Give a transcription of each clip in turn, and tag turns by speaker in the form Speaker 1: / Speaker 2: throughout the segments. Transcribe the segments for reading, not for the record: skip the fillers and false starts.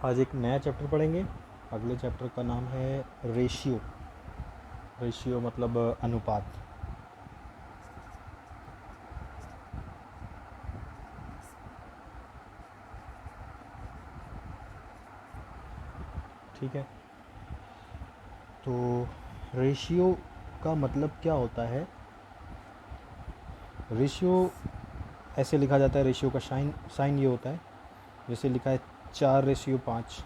Speaker 1: आज एक नया चैप्टर पढ़ेंगे। अगले चैप्टर का नाम है रेशियो। रेशियो मतलब अनुपात। ठीक है, तो रेशियो का मतलब क्या होता है। रेशियो ऐसे लिखा जाता है, रेशियो का साइन ये होता है, जैसे लिखा है 4:5,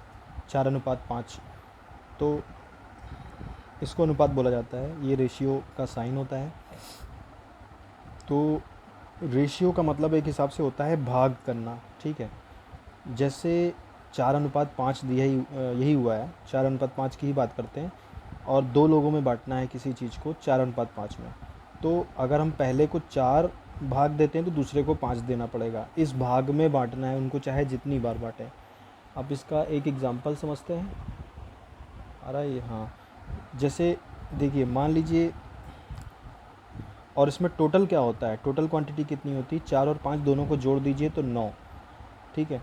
Speaker 1: 4:5। तो इसको अनुपात बोला जाता है, ये रेशियो का साइन होता है। तो रेशियो का मतलब एक हिसाब से होता है भाग करना। ठीक है, जैसे 4:5 दिया ही यही हुआ है, 4:5 की ही बात करते हैं। और दो लोगों में बांटना है किसी चीज़ को 4:5 में, तो अगर हम पहले को 4 भाग देते हैं तो दूसरे को 5 देना पड़ेगा। इस भाग में बांटना है उनको, चाहे जितनी बार बांटें। अब इसका एक एग्जांपल समझते हैं। आ रहा है ये? हाँ, जैसे देखिए, मान लीजिए, और इसमें टोटल क्या होता है, टोटल क्वांटिटी कितनी होती है, 4 और 5 दोनों को जोड़ दीजिए तो 9। ठीक है,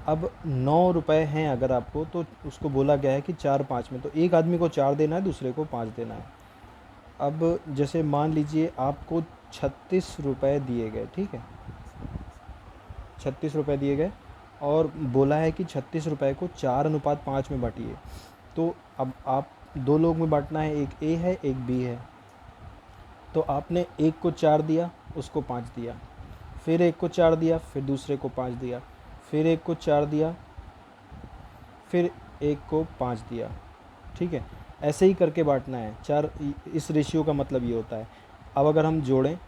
Speaker 1: अब 9 रुपये हैं अगर आपको, तो उसको बोला गया है कि 4:5 में, तो एक आदमी को 4 देना है, दूसरे को 5 देना है। अब जैसे मान लीजिए आपको 36 रुपये दिए गए। ठीक है, 36 रुपये दिए गए और बोला है कि 36 रुपये को 4:5 में बांटिए। तो अब आप दो लोग में बांटना है, एक ए है एक बी है। तो आपने एक को 4 दिया, उसको 5 दिया, फिर एक को 4 दिया, फिर दूसरे को 5 दिया, फिर एक को 4 दिया, फिर एक को 5 दिया। ठीक है, ऐसे ही करके बांटना है चार। इस रेशियो का मतलब ये होता है। अब अगर हम जोड़ें,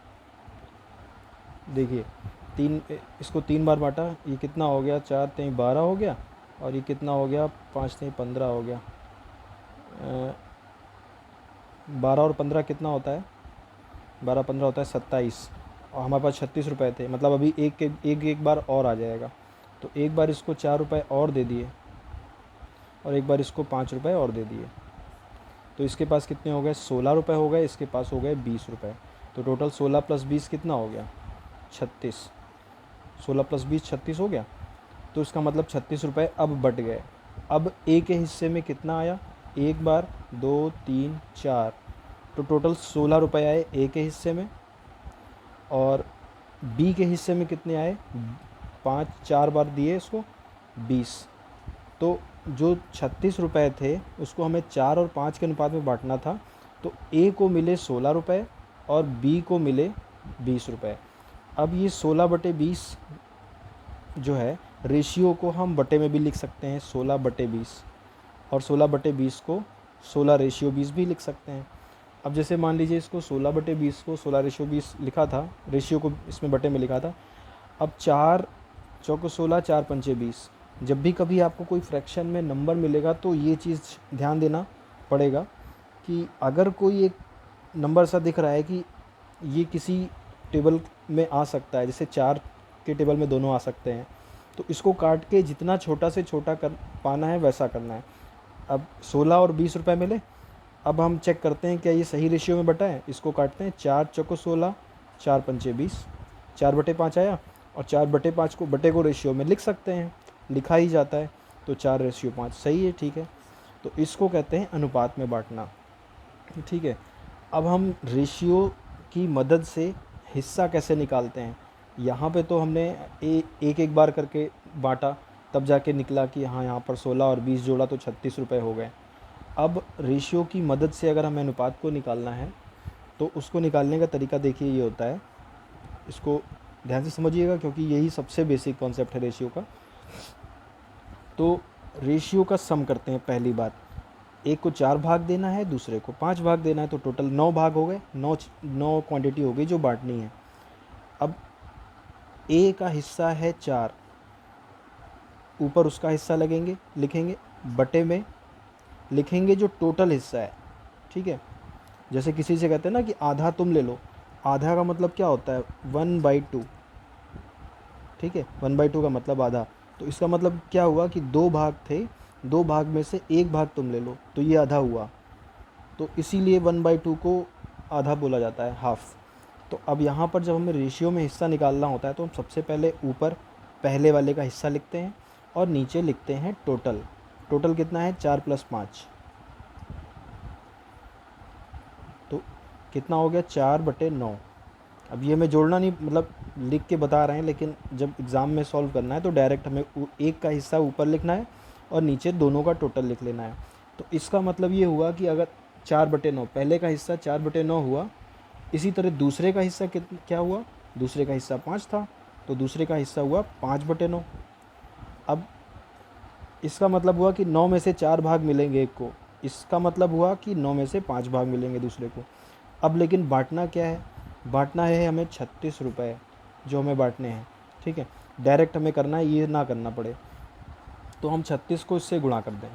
Speaker 1: देखिए, इसको 3 बार बांटा, ये कितना हो गया, 4×3 = 12 हो गया, और ये कितना हो गया, 5×3 = 15 हो गया। 12 और 15 कितना होता है, 12×15 होता है 27। और हमारे पास 36 रुपये थे, मतलब अभी एक बार और आ जाएगा। तो एक बार इसको 4 रुपये और दे दिए, और एक बार इसको 5 रुपये और दे दिए, तो इसके पास कितने हो गए, 16 रुपये हो गए, इसके पास हो गए 20 रुपये। तो टोटल 16 + 20 कितना हो गया, 36। 16 + 20 36 हो गया। तो इसका मतलब 36 रुपये अब बट गए। अब ए के हिस्से में कितना आया, एक बार, 2, 3, 4, तो टोटल 16 रुपये आए ए के हिस्से में। और बी के हिस्से में कितने आए, 5, 4 बार दिए इसको, 20। तो जो 36 रुपये थे उसको हमें 4 और 5 के अनुपात में बांटना था। तो ए को मिले 16 रुपये और बी को मिले 20 रुपये। अब ये 16/20 जो है, रेशियो को हम बटे में भी लिख सकते हैं, 16/20, और 16/20 को 16:20 भी लिख सकते हैं। अब जैसे मान लीजिए, इसको 16/20 को 16:20 लिखा था, रेशियो को इसमें बटे में लिखा था। अब 4 चौको 16, 4 पंचे 20। जब भी कभी आपको कोई फ्रैक्शन में नंबर मिलेगा तो ये चीज़ ध्यान देना पड़ेगा कि अगर कोई एक नंबर सा दिख रहा है कि ये किसी टेबल में आ सकता है, जैसे 4 के टेबल में दोनों आ सकते हैं, तो इसको काट के जितना छोटा से छोटा कर पाना है वैसा करना है। अब 16 और 20 रुपये मिले। अब हम चेक करते हैं क्या ये सही रेशियो में बटा है। इसको काटते हैं, 4 चौको 16, 4 पंचे 20, 4/5 आया। और 4/5 को बटे को रेशियो में लिख सकते हैं, लिखा ही जाता है। तो 4:5 सही है। ठीक है, तो इसको कहते हैं अनुपात में बांटना। ठीक है, अब हम रेशियो की मदद से हिस्सा कैसे निकालते हैं। यहाँ पे तो हमने एक एक बार करके बांटा, तब जाके निकला कि हाँ, यहाँ पर 16 और 20 जोड़ा तो 36 रुपये हो गए। अब रेशियो की मदद से अगर हमें अनुपात को निकालना है तो उसको निकालने का तरीका देखिए ये होता है। इसको ध्यान से समझिएगा क्योंकि यही सबसे बेसिक कॉन्सेप्ट है रेशियो का। तो रेशियो का सम करते हैं। पहली बात, एक को 4 भाग देना है, दूसरे को 5 भाग देना है, तो टोटल 9 भाग हो गए, 9 क्वांटिटी हो गई जो बांटनी है। अब ए का हिस्सा है 4, ऊपर उसका हिस्सा लिखेंगे, बटे में लिखेंगे जो टोटल हिस्सा है। ठीक है, जैसे किसी से कहते हैं ना कि आधा तुम ले लो, आधा का मतलब क्या होता है, 1/2। ठीक है, 1/2 का मतलब आधा। तो इसका मतलब क्या हुआ कि 2 भाग थे, 2 भाग में से 1 भाग तुम ले लो, तो ये आधा हुआ। तो इसीलिए 1/2 को आधा बोला जाता है, हाफ। तो अब यहाँ पर जब हमें रेशियो में हिस्सा निकालना होता है तो हम सबसे पहले ऊपर पहले वाले का हिस्सा लिखते हैं, और नीचे लिखते हैं टोटल। टोटल कितना है 4 + 5, तो कितना हो गया 4/9। अब ये हमें जोड़ना नहीं, मतलब लिख के बता रहे हैं, लेकिन जब एग्ज़ाम में सॉल्व करना है तो डायरेक्ट हमें एक का हिस्सा ऊपर लिखना है और नीचे दोनों का टोटल लिख लेना है। तो इसका मतलब ये हुआ कि अगर 4/9 पहले का हिस्सा 4/9 हुआ, इसी तरह दूसरे का हिस्सा क्या हुआ, दूसरे का हिस्सा 5 था, तो दूसरे का हिस्सा हुआ 5/9। अब इसका मतलब हुआ कि 9 में से 4 भाग मिलेंगे एक को, इसका मतलब हुआ कि 9 में से 5 भाग मिलेंगे दूसरे को। अब लेकिन बांटना क्या है, बांटना है हमें 36 रुपये जो हमें बांटने हैं। ठीक है, डायरेक्ट हमें करना है, ये ना करना पड़े, तो हम 36 को इससे गुणा कर दें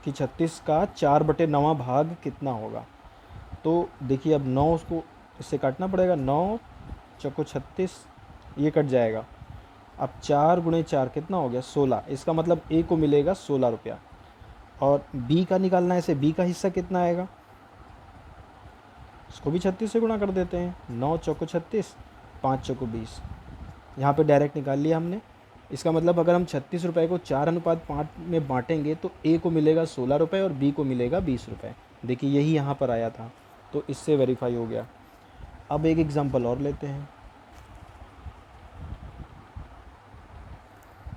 Speaker 1: कि 36 का 4/9 भाग कितना होगा। तो देखिए अब 9 उसको इससे काटना पड़ेगा, 9 चौको 36, ये कट जाएगा। अब 4 × 4 कितना हो गया 16, इसका मतलब ए को मिलेगा 16 रुपया। और बी का निकालना है, इसे बी का हिस्सा कितना आएगा, इसको भी 36 से गुणा कर देते हैं। 9 चौको 36, 5 चौको 20, यहाँ पे डायरेक्ट निकाल लिया हमने। इसका मतलब अगर हम 36 रुपये को 4:5 में बांटेंगे तो ए को मिलेगा 16 रुपये और बी को मिलेगा 20 रुपये। देखिए यही यहाँ पर आया था, तो इससे वेरीफाई हो गया। अब एक एग्ज़ाम्पल और लेते हैं।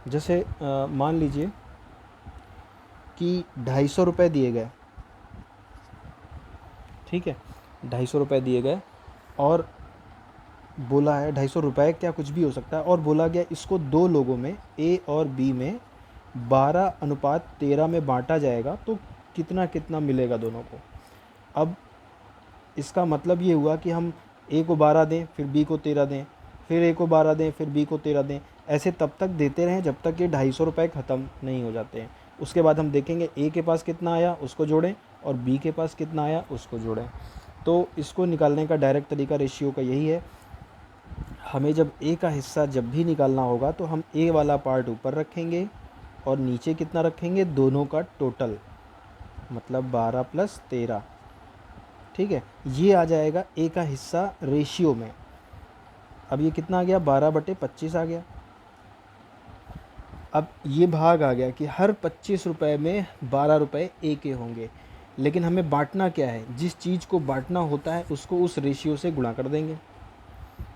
Speaker 1: जैसे मान लीजिए कि 250 रुपये दिए गए, ठीक है, 250 रुपये दिए गए और बोला है 250 रुपये क्या कुछ भी हो सकता है, और बोला गया इसको दो लोगों में ए और बी में 12:13 में बांटा जाएगा, तो कितना कितना मिलेगा दोनों को। अब इसका मतलब ये हुआ कि हम ए को 12 दें, फिर बी को 13 दें, फिर ए को 12 दें, फिर बी को 13 दें, ऐसे तब तक देते रहें जब तक ये 250 रुपये ख़त्म नहीं हो जाते हैं। उसके बाद हम देखेंगे ए के पास कितना आया उसको जोड़ें और बी के पास कितना आया उसको जोड़ें। तो इसको निकालने का डायरेक्ट तरीका रेशियो का यही है। हमें जब ए का हिस्सा जब भी निकालना होगा तो हम ए वाला पार्ट ऊपर रखेंगे और नीचे कितना रखेंगे, दोनों का टोटल, मतलब 12 + 13। ठीक है, ये आ जाएगा ए का हिस्सा रेशियो में। अब ये कितना आ गया, 12/25 आ गया। अब ये भाग आ गया कि हर 25 रुपये में 12 रुपये ए के होंगे, लेकिन हमें बांटना क्या है, जिस चीज़ को बांटना होता है उसको उस रेशियो से गुणा कर देंगे।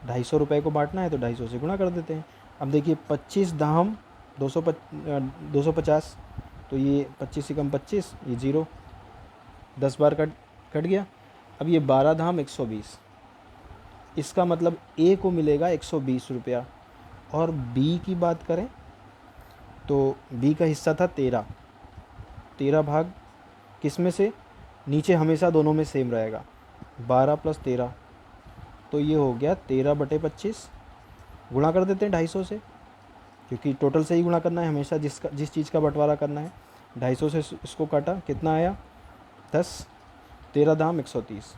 Speaker 1: 250 रुपये को बांटना है तो 250 से गुणा कर देते हैं। अब देखिए 25 दाम 250, तो ये 25 से कम 25, ये 0, 10 बार कट गया। अब ये 12 धाम 120, इसका मतलब ए को मिलेगा 120 रुपया। और बी की बात करें तो बी का हिस्सा था 13 भाग किस में से, नीचे हमेशा दोनों में सेम रहेगा, 12 + 13, तो ये हो गया 13/25। गुणा कर देते हैं 250 से, क्योंकि टोटल से ही गुणा करना है हमेशा, जिस चीज़ का बंटवारा करना है। 250 से इसको काटा, कितना आया 10, 13 दाम 130।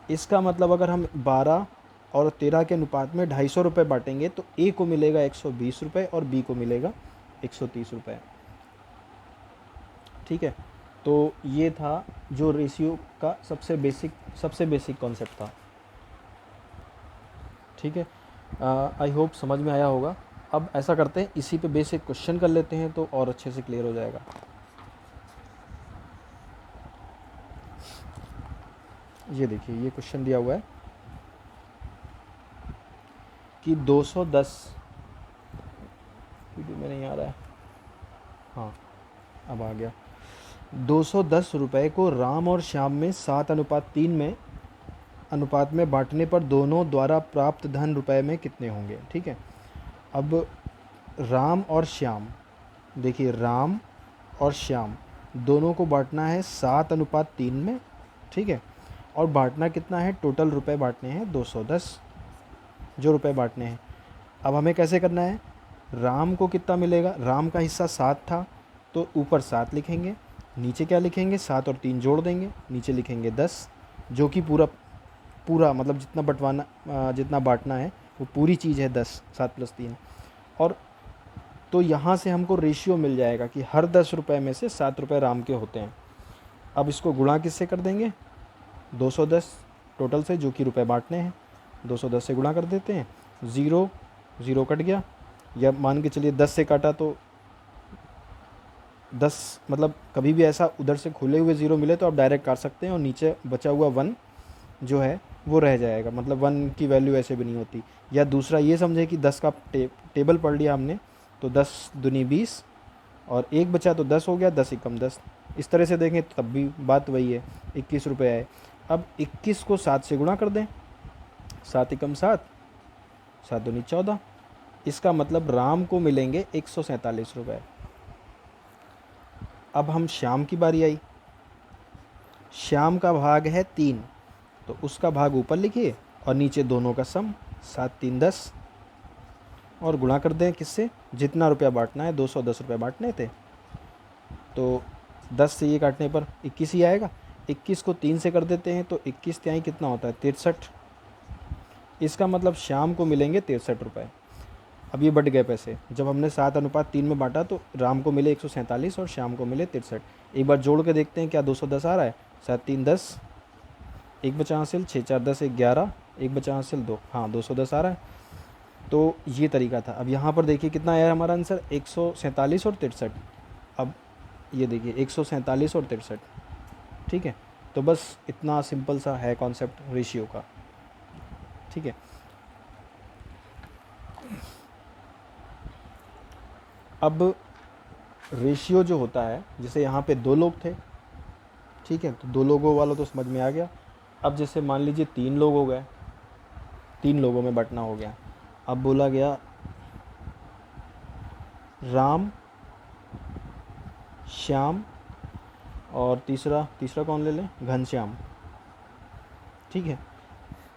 Speaker 1: इसका मतलब अगर हम 12 और 13 के अनुपात में 250 रुपये बांटेंगे तो ए को मिलेगा 120 रुपये और बी को मिलेगा 130 रुपये। ठीक है, तो ये था जो रेशियो का सबसे बेसिक कॉन्सेप्ट था। ठीक है, आई होप समझ में आया होगा। अब ऐसा करते हैं, इसी पे बेसिक क्वेश्चन कर लेते हैं तो और अच्छे से क्लियर हो जाएगा। ये देखिए, ये क्वेश्चन दिया हुआ है कि 210, वीडियो में नहीं आ रहा है, हाँ अब आ गया। 210 रुपये को राम और श्याम में 7:3 में अनुपात में बांटने पर दोनों द्वारा प्राप्त धन रुपए में कितने होंगे। ठीक है, अब राम और श्याम, देखिए राम और श्याम दोनों को बांटना है 7:3 में। ठीक है, और बांटना कितना है, टोटल रुपए बांटने हैं 210 जो रुपए बांटने हैं। अब हमें कैसे करना है, राम को कितना मिलेगा, राम का हिस्सा 7 था तो ऊपर 7 लिखेंगे, नीचे क्या लिखेंगे, 7 और 3 जोड़ देंगे, नीचे लिखेंगे 10, जो कि पूरा मतलब जितना बांटना है वो पूरी चीज़ है 10, 7 + 3। और तो यहाँ से हमको रेशियो मिल जाएगा कि हर 10 रुपये में से 7 रुपये राम के होते हैं। अब इसको गुणा किससे कर देंगे, 210 टोटल से, जो कि रुपए बांटने हैं, 210 से गुणा कर देते हैं। 0 कट गया या मान के चलिए 10 से काटा तो 10, मतलब कभी भी ऐसा उधर से खुले हुए ज़ीरो मिले तो आप डायरेक्ट काट सकते हैं और नीचे बचा हुआ 1 जो है वो रह जाएगा, मतलब 1 की वैल्यू ऐसे भी नहीं होती। या दूसरा ये समझे कि 10 का टेबल पढ़ लिया हमने, तो 10 दूनी 20 और एक बचा तो 10 हो गया, 10 एकम 10। इस तरह से देखें तब भी बात वही है, 21 रुपये आए। अब 21 को 7 से गुणा कर दें, 7 एकम 7, 7 दूनी 14। इसका मतलब राम को मिलेंगे 147 रुपये। अब हम श्याम की बारी आई। श्याम का भाग है 3, तो उसका भाग ऊपर लिखिए और नीचे दोनों का सम, 7 3 10 और गुणा कर दें किससे, जितना रुपया बांटना है, 210 रुपये बांटने थे, तो 10 से ये काटने पर 21 ही आएगा। 21 को 3 से कर देते हैं तो 21 त्याई कितना होता है, 63। इसका मतलब शाम को मिलेंगे 63 रुपये। अब ये बढ़ गए पैसे, जब हमने 7:3 में बांटा तो राम को मिले 147 और शाम को मिले 63। एक बार जोड़ के देखते हैं क्या 210 आ रहा है। 7 3 10, एक बचा हासिल, 6 4 10 1 11, एक बचा हासिल 2, हाँ 210 आ रहा है। तो ये तरीका था। अब यहाँ पर देखिए कितना आया हमारा आंसर, 147 और 63। अब ये देखिए 147 और 63, ठीक है। तो बस इतना सिंपल सा है कॉन्सेप्ट रेशियो का, ठीक है। अब रेशियो जो होता है, जैसे यहाँ पे 2 लोग थे, ठीक है, तो 2 लोगों वाला तो समझ में आ गया। अब जैसे मान लीजिए 3 लोग हो गए, 3 लोगों में बंटना हो गया। अब बोला गया राम, श्याम और तीसरा कौन ले लें, घनश्याम, ठीक है।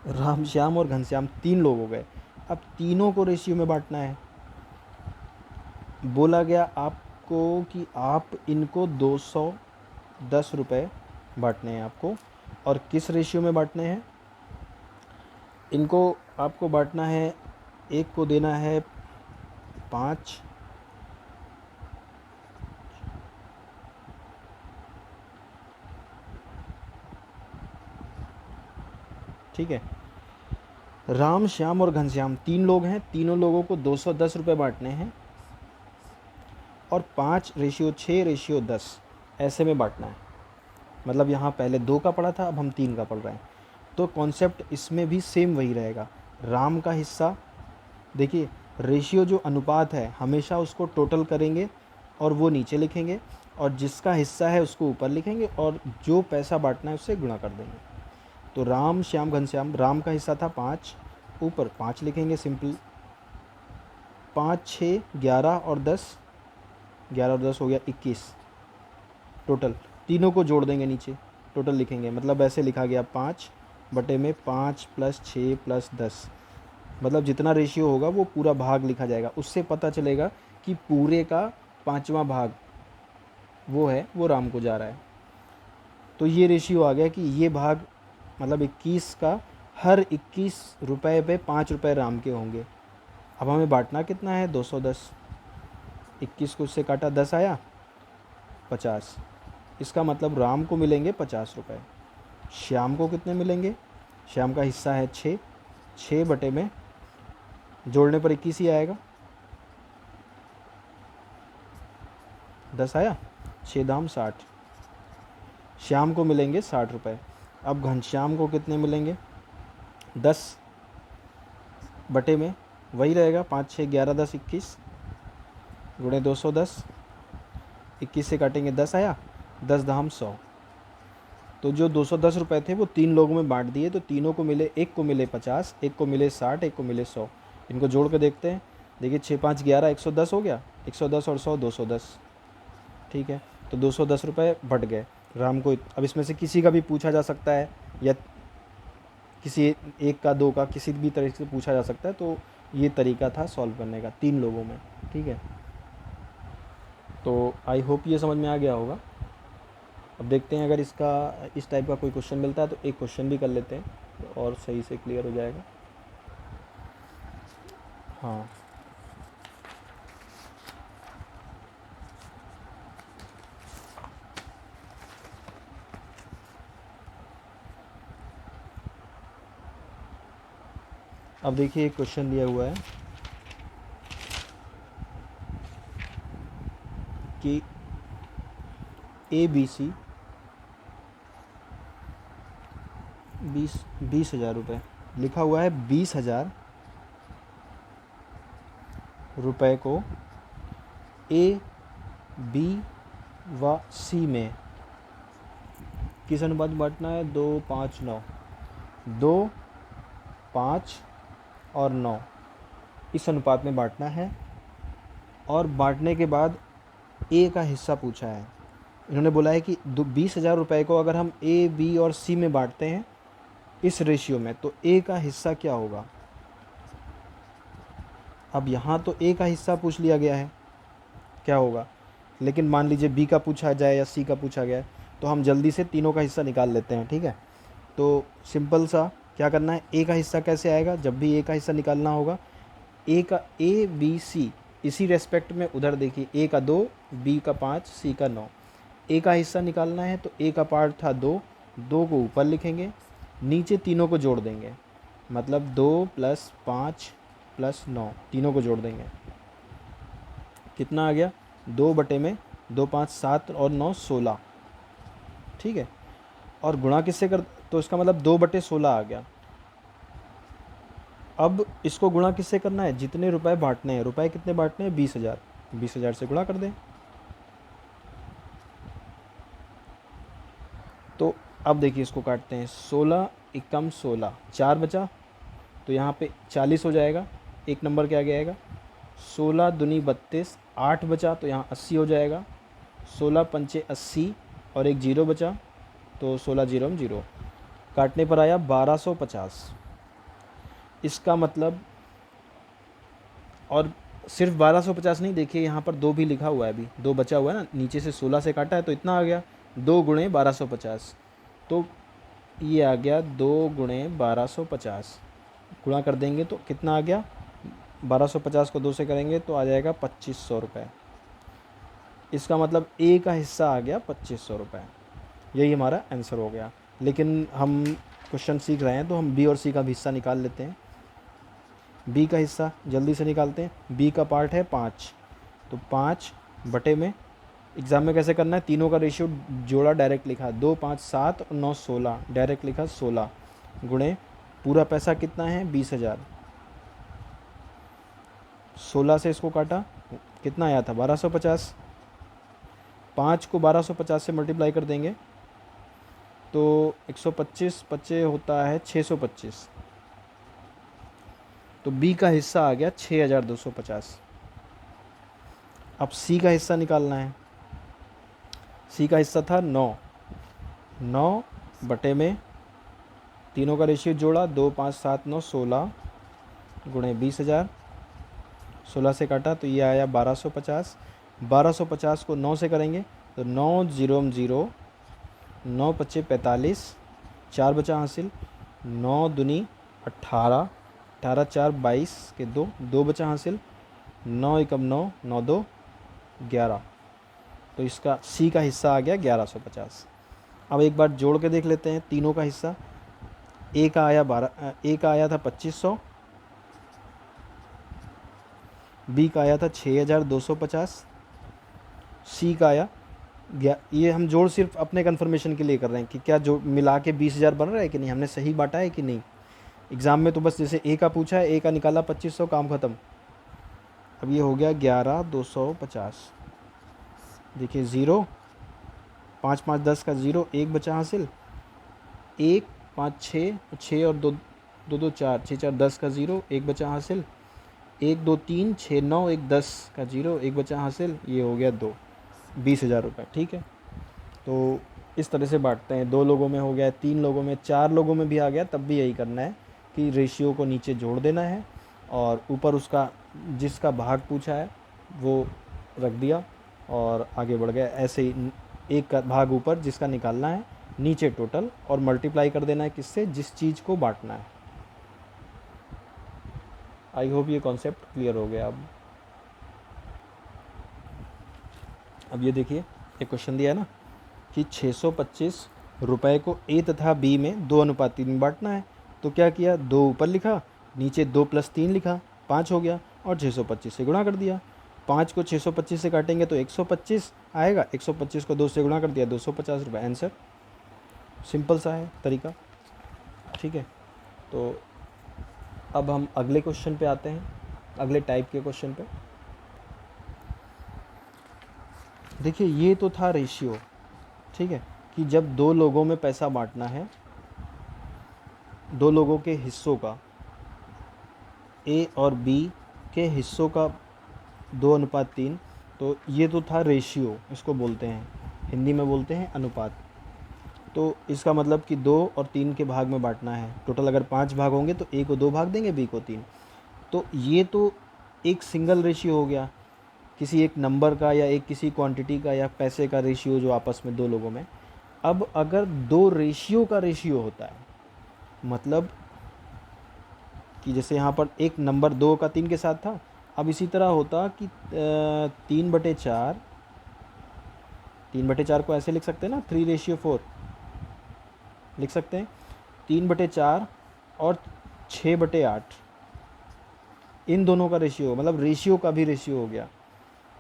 Speaker 1: राम श्याम और घनश्याम 3 लोग हो गए। अब तीनों को रेशियो में बांटना है। बोला गया आपको कि आप इनको 210 रुपये बांटने हैं आपको, और किस रेशियो में बांटने हैं इनको, आपको बांटना है, एक को देना है 5, ठीक है। राम श्याम और घनश्याम 3 लोग हैं, तीनों लोगों को 210 रुपये बांटने हैं और 5:6:10 ऐसे में बांटना है। मतलब यहाँ पहले 2 का पड़ा था, अब हम 3 का पढ़ रहे हैं। तो कॉन्सेप्ट इसमें भी सेम वही रहेगा। राम का हिस्सा, देखिए रेशियो जो अनुपात है हमेशा उसको टोटल करेंगे और वो नीचे लिखेंगे, और जिसका हिस्सा है उसको ऊपर लिखेंगे, और जो पैसा बांटना है उससे गुणा कर देंगे। तो राम श्याम घनश्याम, राम का हिस्सा था 5, ऊपर 5 लिखेंगे सिंपल, 5 6 11 और 10, 11 और 10 हो गया 21 टोटल। तीनों को जोड़ देंगे नीचे, टोटल लिखेंगे, मतलब ऐसे लिखा गया 5/5 + 6 + 10, मतलब जितना रेशियो होगा वो पूरा भाग लिखा जाएगा। उससे पता चलेगा कि पूरे का 5वां भाग वो है, वो राम को जा रहा है। तो ये रेशियो आ गया कि ये भाग, मतलब 21 का हर 21 रुपये पे 5 रुपये राम के होंगे। अब हमें बांटना कितना है, 210। 21 को उससे काटा 10 आया, 50। इसका मतलब राम को मिलेंगे 50 रुपये। श्याम को कितने मिलेंगे, श्याम का हिस्सा है 6, 6 बटे में जोड़ने पर 21 ही आएगा, 10 आया, 6 दाम 60। श्याम को मिलेंगे 60 रुपये। अब घनश्याम को कितने मिलेंगे, 10 बटे में वही रहेगा, 5 6 11 10 21 गुणे 210, 21 से काटेंगे 10 आया, 10 दाम 100। तो जो 210 रुपये थे वो 3 लोगों में बांट दिए, तो तीनों को मिले, एक को मिले 50, एक को मिले 60, एक को मिले 100। इनको जोड़ के देखते हैं, देखिए 6 5 11 110 हो गया, 110 और 100 210, ठीक है। तो 210 रुपये बढ़ गए राम को। अब इसमें से किसी का भी पूछा जा सकता है, या किसी एक का, 2 का, किसी भी तरीके से पूछा जा सकता है। तो ये तरीका था सॉल्व करने का 3 लोगों में, ठीक है। तो आई होप ये समझ में आ गया होगा। अब देखते हैं अगर इसका इस टाइप का कोई क्वेश्चन मिलता है तो एक क्वेश्चन भी कर लेते हैं और सही से क्लियर हो जाएगा। हाँ, अब देखिए एक क्वेश्चन दिया हुआ है, कि ABC 20,000 रुपये लिखा हुआ है। 20,000 रुपये को A, B व C में किस अनुपात में बांटना है? 2, 5, 9। 2, 5 और 9 इस अनुपात में बांटना है। और बांटने के बाद A का हिस्सा पूछा है। इन्होंने बोला है कि 20,000 रुपये को अगर हम A, B और C में बांटते हैं इस रेशियो में, तो A का हिस्सा क्या होगा? अब यहाँ तो A का हिस्सा पूछ लिया गया है, क्या होगा, लेकिन मान लीजिए B का पूछा जाए या C का पूछा गया है, तो हम जल्दी से तीनों का हिस्सा निकाल लेते हैं। ठीक है, तो सिंपल सा क्या करना है, A का हिस्सा कैसे आएगा? जब भी A का हिस्सा निकालना होगा, A B C इसी रेस्पेक्ट में उधर देखिए, A का 2, B का 5, C का 9। A का हिस्सा निकालना है तो A का पार्ट था 2, 2 को ऊपर लिखेंगे, नीचे तीनों को जोड़ देंगे, मतलब 2 + 5 + 9 तीनों को जोड़ देंगे। कितना आ गया? 2/2, 5, 7 और 9 16। ठीक है, और गुणा किससे कर, तो इसका मतलब 2/16 आ गया। अब इसको गुणा किससे करना है? जितने रुपए बांटने हैं, रुपए कितने बांटने हैं? 20,000। 20,000 से गुणा कर दें। तो अब देखिए इसको काटते हैं, 16 एकम 16, 4 बचा, तो यहाँ पे 40 हो जाएगा। एक नंबर क्या आएगा? 16 दूनी 32, 8 बचा तो यहाँ 80 हो जाएगा। 16 पंचे 80 और एक 0 बचा, तो 16 0 0 काटने पर आया 1250। इसका मतलब, और सिर्फ 1250 नहीं, देखिए यहाँ पर 2 भी लिखा हुआ है, अभी 2 बचा हुआ है ना, नीचे से 16 से काटा है तो इतना आ गया, 2 × 1250। तो ये आ गया 2 × 1250, गुणा कर देंगे तो कितना आ गया? 1250 को 2 से करेंगे तो आ जाएगा 2500 रुपये। इसका मतलब A का हिस्सा आ गया 2500 रुपये। यही हमारा आंसर हो गया। लेकिन हम क्वेश्चन सीख रहे हैं तो हम B और C का भी हिस्सा निकाल लेते हैं। B का हिस्सा जल्दी से निकालते हैं। B का पार्ट है 5, तो 5 बटे में, एग्ज़ाम में कैसे करना है, तीनों का रेशियो जोड़ा, डायरेक्ट लिखा, 2, 5, 7 और 9 16, डायरेक्ट लिखा 16 गुणे पूरा पैसा कितना है? 20,000। 16 से इसको काटा, कितना आया था? 1250। 5 को 1250 से मल्टीप्लाई कर देंगे तो 125 25 होता है 625। तो B का हिस्सा आ गया 6250। अब C का हिस्सा निकालना है। C का हिस्सा था 9, 9 बटे में तीनों का रेशियो जोड़ा, 2, 5, 7, 9 16 गुणे 20,000। 16 से काटा तो ये आया 1250। 1250 को 9 से करेंगे तो 9 0 0, 9 पच्चे 45, 4 बचा हासिल, 9 दूनी 18, 18 4 22 के 2, 2 बचा हासिल, 9 एकम 9, 9 2 11। तो इसका C का हिस्सा आ गया 1150। अब एक बार जोड़ के देख लेते हैं तीनों का हिस्सा। A का आया था 2500, B का आया था 6250, C का आया, ये हम जोड़ सिर्फ अपने कन्फर्मेशन के लिए कर रहे हैं कि क्या जो मिला के 20,000 बन रहा है कि नहीं, हमने सही बांटा है कि नहीं। एग्ज़ाम में तो बस जैसे A का पूछा है, A का निकाला 2500, काम ख़त्म। अब ये हो गया 11,250। देखिए 0, 5 5 10 का 0, 1 बचा हासिल, 1 5 6, 6 और 2 2 2 4, 6 4 10 का 0, 1 बचा हासिल, 1 2 3 6 9 1 10 का 0, 1 बचा हासिल, ये हो गया 2, 20,000 रुपये। ठीक है, तो इस तरह से बांटते हैं। 2 लोगों में हो गया, 3 लोगों में, 4 लोगों में भी आ गया, तब भी यही करना है कि रेशियो को नीचे जोड़ देना है और ऊपर उसका जिसका भाग पूछा है वो रख दिया और आगे बढ़ गया। ऐसे ही एक का भाग ऊपर जिसका निकालना है, नीचे टोटल, और मल्टीप्लाई कर देना है किससे? जिस चीज़ को बांटना है। आई होप ये कॉन्सेप्ट क्लियर हो गया। अब ये देखिए, एक क्वेश्चन दिया है ना कि 625 रुपये को A तथा B में 2:3 में बांटना है। तो क्या किया, 2 ऊपर लिखा, नीचे 2 + 3 लिखा, 5 हो गया, और 625 से गुणा कर दिया। 5 को 625 से काटेंगे तो 125 आएगा, 125 को 2 से गुणा कर दिया 250 रुपये आंसर। सिंपल सा है तरीका, ठीक है। तो अब हम अगले क्वेश्चन पे आते हैं, अगले टाइप के क्वेश्चन पे। देखिए ये तो था रेशियो, ठीक है, कि जब दो लोगों में पैसा बांटना है, दो लोगों के हिस्सों का, ए और बी के हिस्सों का 2:3, तो ये तो था रेशियो, इसको बोलते हैं, हिंदी में बोलते हैं अनुपात। तो इसका मतलब कि 2 और 3 के भाग में बांटना है। टोटल अगर 5 भाग होंगे तो ए को 2 भाग देंगे, बी को 3। तो ये तो एक सिंगल रेशियो हो गया, किसी एक नंबर का या एक किसी क्वांटिटी का या पैसे का रेशियो जो आपस में दो लोगों में। अब अगर दो रेशियो का रेशियो होता है, मतलब कि जैसे यहाँ पर एक नंबर 2 का 3 के साथ था, अब इसी तरह होता कि 3/4, 3/4 को ऐसे लिख सकते हैं ना, 3:4 लिख सकते हैं, 3/4 और 6/8, इन दोनों का रेशियो, मतलब रेशियो का भी रेशियो हो गया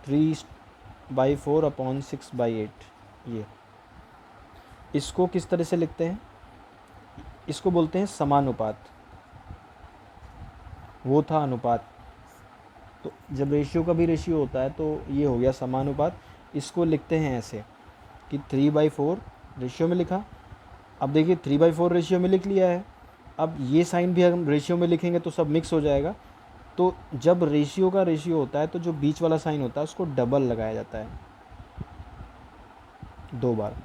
Speaker 1: 3/4/6/8। ये इसको किस तरह से लिखते हैं, इसको बोलते हैं समानुपात। वो था अनुपात, तो जब रेशियो का भी रेशियो होता है तो ये हो गया समानुपात। इसको लिखते हैं ऐसे कि 3/4 रेशियो में लिखा। अब देखिए 3/4 रेशियो में लिख लिया है, अब ये साइन भी हम रेशियो में लिखेंगे तो सब मिक्स हो जाएगा। तो जब रेशियो का रेशियो होता है तो जो बीच वाला साइन होता है उसको डबल लगाया जाता है, 2 बार।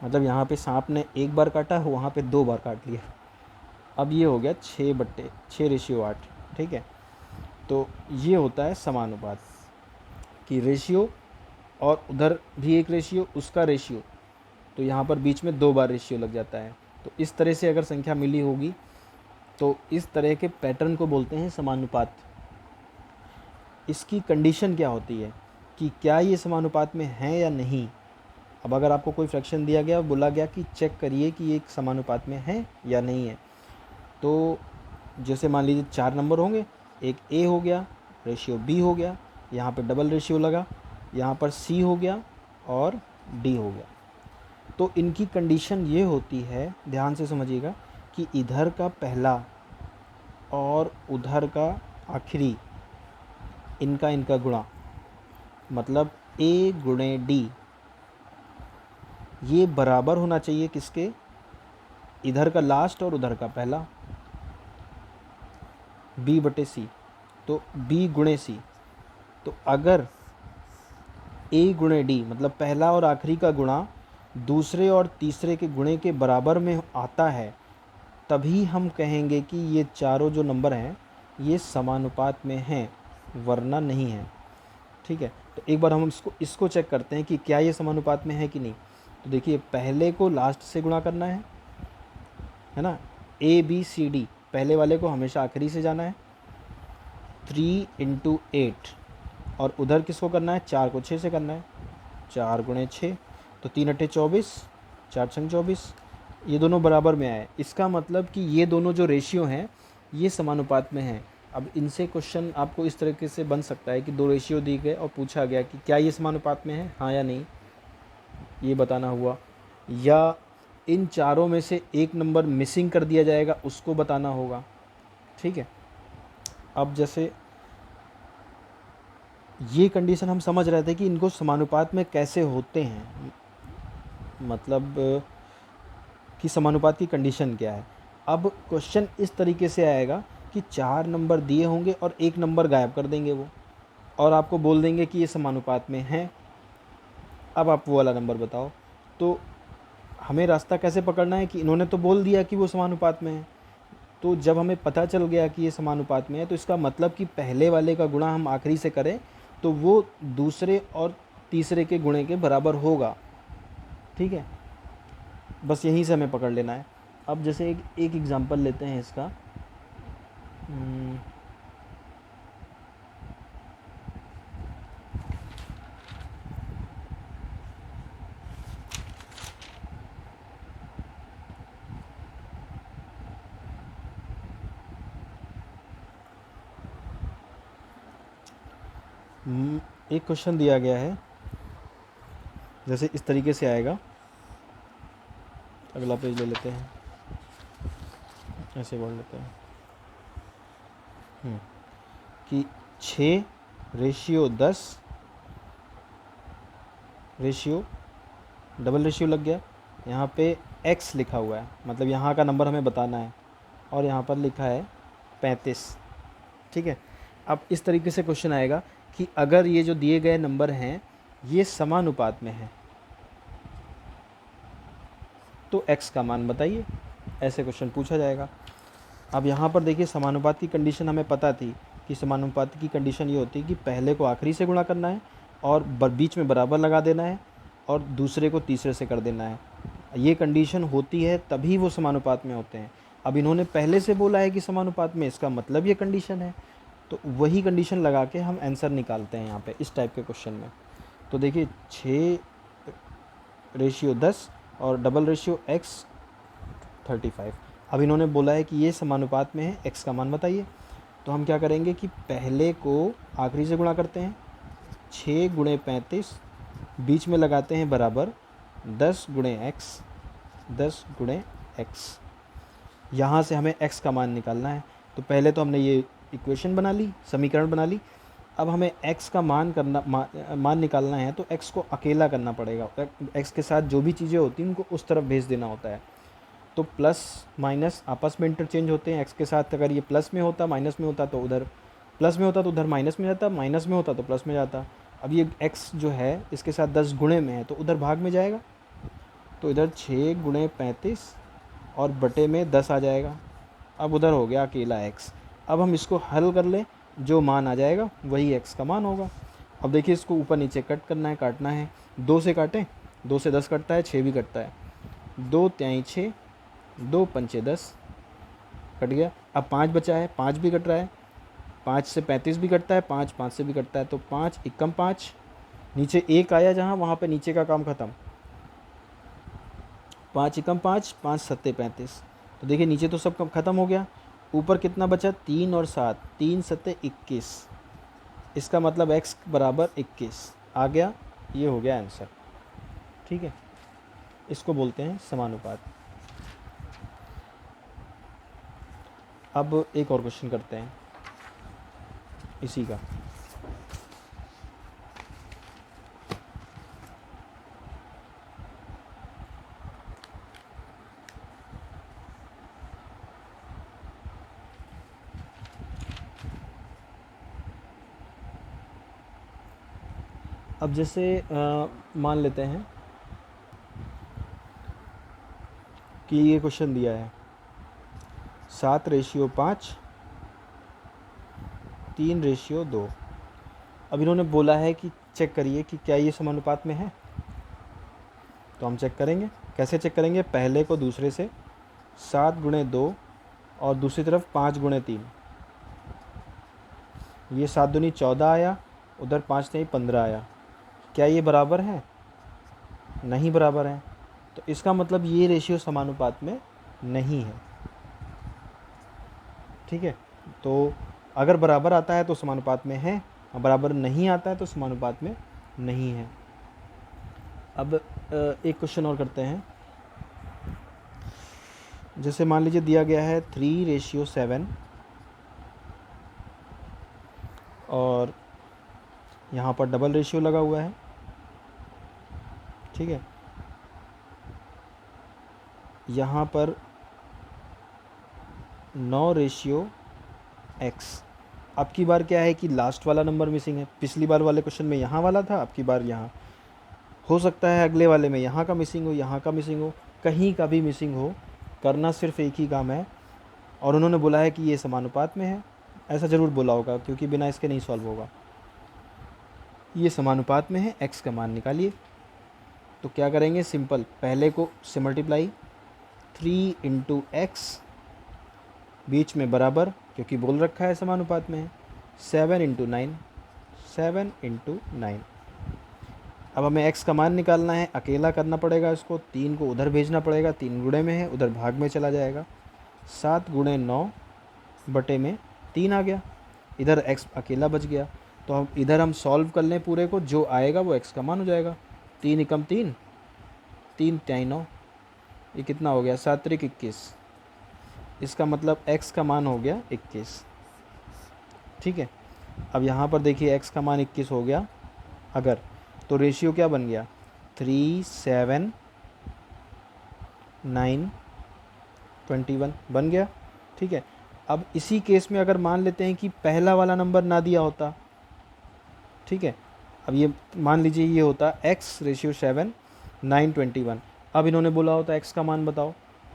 Speaker 1: मतलब यहाँ पे सांप ने 1 बार काटा, वहाँ पे 2 बार काट लिया। अब ये हो गया 6/6:8, ठीक है। तो ये होता है समानुपात, कि रेशियो और उधर भी एक रेशियो, उसका रेशियो, तो यहाँ पर बीच में 2 बार रेशियो लग जाता है। तो इस तरह से अगर संख्या मिली होगी तो इस तरह के पैटर्न को बोलते हैं समानुपात। इसकी कंडीशन क्या होती है कि क्या ये समानुपात में है या नहीं। अब अगर आपको कोई फ्रैक्शन दिया गया, बोला गया कि चेक करिए कि ये समानुपात में है या नहीं है, तो जैसे मान लीजिए 4 नंबर होंगे, एक ए हो गया, रेशियो बी हो गया, यहाँ पे डबल रेशियो लगा, यहाँ पर सी हो गया और डी हो गया। तो इनकी कंडीशन ये होती है, ध्यान से समझिएगा, कि इधर का पहला और उधर का आखिरी, इनका गुणा, मतलब ए गुणे डी, ये बराबर होना चाहिए किसके, इधर का लास्ट और उधर का पहला, B/C, तो B गुणे सी। तो अगर A गुणे D, मतलब पहला और आखिरी का गुणा दूसरे और तीसरे के गुणे के बराबर में आता है, तभी हम कहेंगे कि ये चारों जो नंबर हैं ये समानुपात में हैं, वरना नहीं है, ठीक है। तो एक बार हम इसको चेक करते हैं कि क्या ये समानुपात में है कि नहीं। तो देखिए पहले को लास्ट से गुणा करना है ना, ABCD, पहले वाले को हमेशा आखिरी से जाना है, 3 × 8, और उधर किसको करना है, 4 को 6 से करना है, 4 × 6, तो 3 × 24, 4 × 24, ये दोनों बराबर में आए। इसका मतलब कि ये दोनों जो रेशियो हैं ये समानुपात में हैं। अब इनसे क्वेश्चन आपको इस तरीके से बन सकता है कि दो रेशियो दी गए और पूछा गया कि क्या ये समानुपात में है, हाँ या नहीं, ये बताना हुआ, या इन चारों में से एक नंबर मिसिंग कर दिया जाएगा, उसको बताना होगा, ठीक है। अब जैसे ये कंडीशन हम समझ रहे थे कि इनको समानुपात में कैसे होते हैं, मतलब कि समानुपात की कंडीशन क्या है। अब क्वेश्चन इस तरीके से आएगा कि 4 नंबर दिए होंगे और एक नंबर गायब कर देंगे वो, और आपको बोल देंगे कि ये समानुपात में है, अब आप वो वाला नंबर बताओ। तो हमें रास्ता कैसे पकड़ना है कि इन्होंने तो बोल दिया कि वो समानुपात में है, तो जब हमें पता चल गया कि ये समानुपात में है तो इसका मतलब कि पहले वाले का गुणा हम आखिरी से करें तो वो दूसरे और तीसरे के गुणे के बराबर होगा, ठीक है। बस यहीं से हमें पकड़ लेना है। अब जैसे एक एग्जांपल लेते हैं इसका, एक क्वेश्चन दिया गया है, जैसे इस तरीके से आएगा। अगला पेज ले लेते हैं, ऐसे बोल लेते हैं कि 6:10 रेशियो डबल रेशियो लग गया। यहाँ पे x लिखा हुआ है, मतलब यहाँ का नंबर हमें बताना है, और यहाँ पर लिखा है 35। ठीक है, अब इस तरीके से क्वेश्चन आएगा कि अगर ये जो दिए गए नंबर हैं ये समानुपात में है तो x का मान बताइए, ऐसे क्वेश्चन पूछा जाएगा। अब यहाँ पर देखिए, समानुपात की कंडीशन हमें पता थी कि समानुपात की कंडीशन ये होती है कि पहले को आखिरी से गुणा करना है और बीच में बराबर लगा देना है और दूसरे को तीसरे से कर देना है। ये कंडीशन होती है तभी वो समानुपात में होते हैं। अब इन्होंने पहले से बोला है कि समानुपात में, इसका मतलब ये कंडीशन है, तो वही कंडीशन लगा के हम आंसर निकालते हैं यहाँ पे इस टाइप के क्वेश्चन में। तो देखिए 6:10 और डबल रेशियो x 35। अब इन्होंने बोला है कि ये समानुपात में है, x का मान बताइए। तो हम क्या करेंगे कि पहले को आखिरी से गुणा करते हैं, 6 × 35, बीच में लगाते हैं बराबर 10 × x, 10 × x। यहाँ से हमें x का मान निकालना है। तो पहले तो हमने ये इक्वेशन बना ली, समीकरण बना ली। अब हमें x का मान निकालना है, तो x को अकेला करना पड़ेगा। x के साथ जो भी चीज़ें होती हैं उनको उस तरफ भेज देना होता है। तो प्लस माइनस आपस में इंटरचेंज होते हैं। x के साथ अगर ये प्लस में होता, माइनस में होता तो उधर प्लस में होता, तो उधर माइनस में जाता, माइनस में होता तो प्लस में जाता। अब ये x जो है इसके साथ 10 गुणे में है तो उधर भाग में जाएगा, तो इधर 6 × 35 और बटे में 10 आ जाएगा। अब उधर हो गया अकेला x। अब हम इसको हल कर लें, जो मान आ जाएगा वही x का मान होगा। अब देखिए, इसको ऊपर नीचे कट करना है, काटना है। 2 से काटें, 2 से 10 कटता है, 6 भी कटता है। 2 तिहाई 6, 2 पंचे 10, कट गया। अब 5 बचा है, 5 भी कट रहा है। 5 से 35 भी कटता है, 5 5 से भी कटता है। तो 5 एकम 5, नीचे 1 आया जहाँ, वहाँ पे नीचे का काम ख़त्म। 5 एकम 5, 5 सत्ते 35। तो देखिए नीचे तो सब ख़त्म हो गया। ऊपर कितना बचा, 3 और 7, 3 सत्ते 21। इसका मतलब x बराबर 21 आ गया। ये हो गया आंसर। ठीक है, इसको बोलते हैं समानुपात। अब एक और क्वेश्चन करते हैं इसी का। अब जैसे मान लेते हैं कि ये क्वेश्चन दिया है 7:5, 3:2। अब इन्होंने बोला है कि चेक करिए कि क्या ये समानुपात में है। तो हम चेक करेंगे। कैसे चेक करेंगे, पहले को दूसरे से 7 × 2 और दूसरी तरफ 5 × 3। ये 7 दूनी 14 आया, उधर 5 नहीं 15 आया। क्या ये बराबर है? नहीं बराबर है। तो इसका मतलब ये रेशियो समानुपात में नहीं है। ठीक है, तो अगर बराबर आता है तो समानुपात में है, और बराबर नहीं आता है तो समानुपात में नहीं है। अब एक क्वेश्चन और करते हैं। जैसे मान लीजिए दिया गया है 3:7 और यहाँ पर डबल रेशियो लगा हुआ है। ठीक है, यहाँ पर 9:x। अब की बार क्या है कि लास्ट वाला नंबर मिसिंग है। पिछली बार वाले क्वेश्चन में यहाँ वाला था, अब की बार यहाँ। हो सकता है अगले वाले में यहाँ का मिसिंग हो, यहाँ का मिसिंग हो, कहीं का भी मिसिंग हो। करना सिर्फ एक ही काम है, और उन्होंने बोला है कि ये समानुपात में है। ऐसा ज़रूर बोला होगा क्योंकि बिना इसके नहीं सॉल्व होगा। ये समानुपात में है, x का मान निकालिए। तो क्या करेंगे, सिंपल, पहले को से मल्टीप्लाई 3 × x, बीच में बराबर, क्योंकि बोल रखा है समानुपात में है, 7 × 9, 7 × 9। अब हमें x का मान निकालना है, अकेला करना पड़ेगा इसको। 3 को उधर भेजना पड़ेगा, 3 गुणे में है, उधर भाग में चला जाएगा। 7 × 9 बटे में 3 आ गया, इधर x अकेला बच गया। तो हम इधर हम सॉल्व कर लें पूरे को, जो आएगा वो x का मान हो जाएगा। 3 एकम 3, 3 तिहाई 9, ये कितना हो गया 7 त्रिक 21। इसका मतलब x का मान हो गया 21। ठीक है, अब यहाँ पर देखिए x का मान 21 हो गया अगर, तो रेशियो क्या बन गया 3 7 9 21 बन गया। ठीक है, अब इसी केस में अगर मान लेते हैं कि पहला वाला नंबर ना दिया होता, ठीक है, अब ये मान लीजिए ये होता x रेशियो 7 9 21, अब इन्होंने बोला होता x का मान बताओ,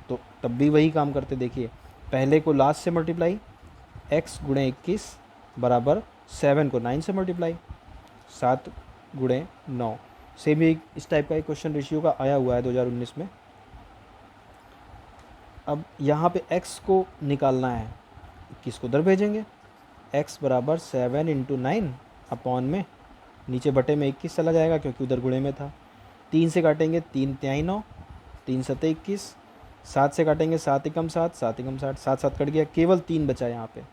Speaker 1: तो तब भी वही काम करते। देखिए पहले को लास्ट से मल्टीप्लाई, x गुणे 21 बराबर 7 को 9 से मल्टीप्लाई, 7 गुणे 9। सेम ही इस टाइप का एक क्वेश्चन रेशियो का आया हुआ है 2019 में। अब यहाँ पे x को निकालना है, 21 को उधर भेजेंगे, x बराबर 7 इंटू 9 अपॉन में, नीचे बटे में 21 चला जाएगा क्योंकि उधर गुणे में था। 3 से काटेंगे 3 तिहाई 9, 3 सते 21, 7 से काटेंगे 7 एकम 7, 7 एकम 60, 7 7 कट गया, केवल 3 बचा यहाँ पे।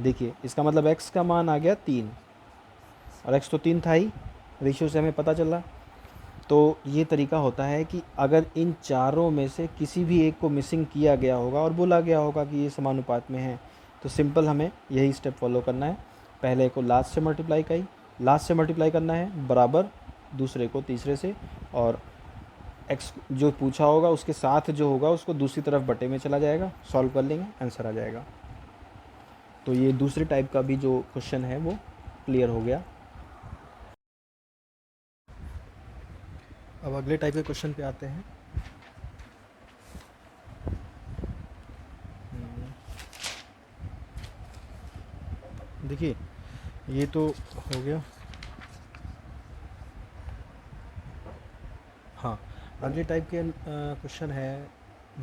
Speaker 1: देखिए इसका मतलब x का मान आ गया 3, और x तो 3 था ही, रेशियो से हमें पता चला। तो ये तरीका होता है कि अगर इन चारों में से किसी भी एक को मिसिंग किया गया होगा और बोला गया होगा कि ये समानुपात में है, तो सिंपल हमें यही स्टेप फॉलो करना है। पहले को लास्ट से मल्टीप्लाई करना है बराबर दूसरे को तीसरे से, और x जो पूछा होगा उसके साथ जो होगा उसको दूसरी तरफ बटे में चला जाएगा, सॉल्व कर लेंगे, आंसर आ जाएगा। तो ये दूसरे टाइप का भी जो क्वेश्चन है वो क्लियर हो गया। अब अगले टाइप के क्वेश्चन पे आते हैं। देखिए ये तो हो गया। हाँ, अगले टाइप के क्वेश्चन है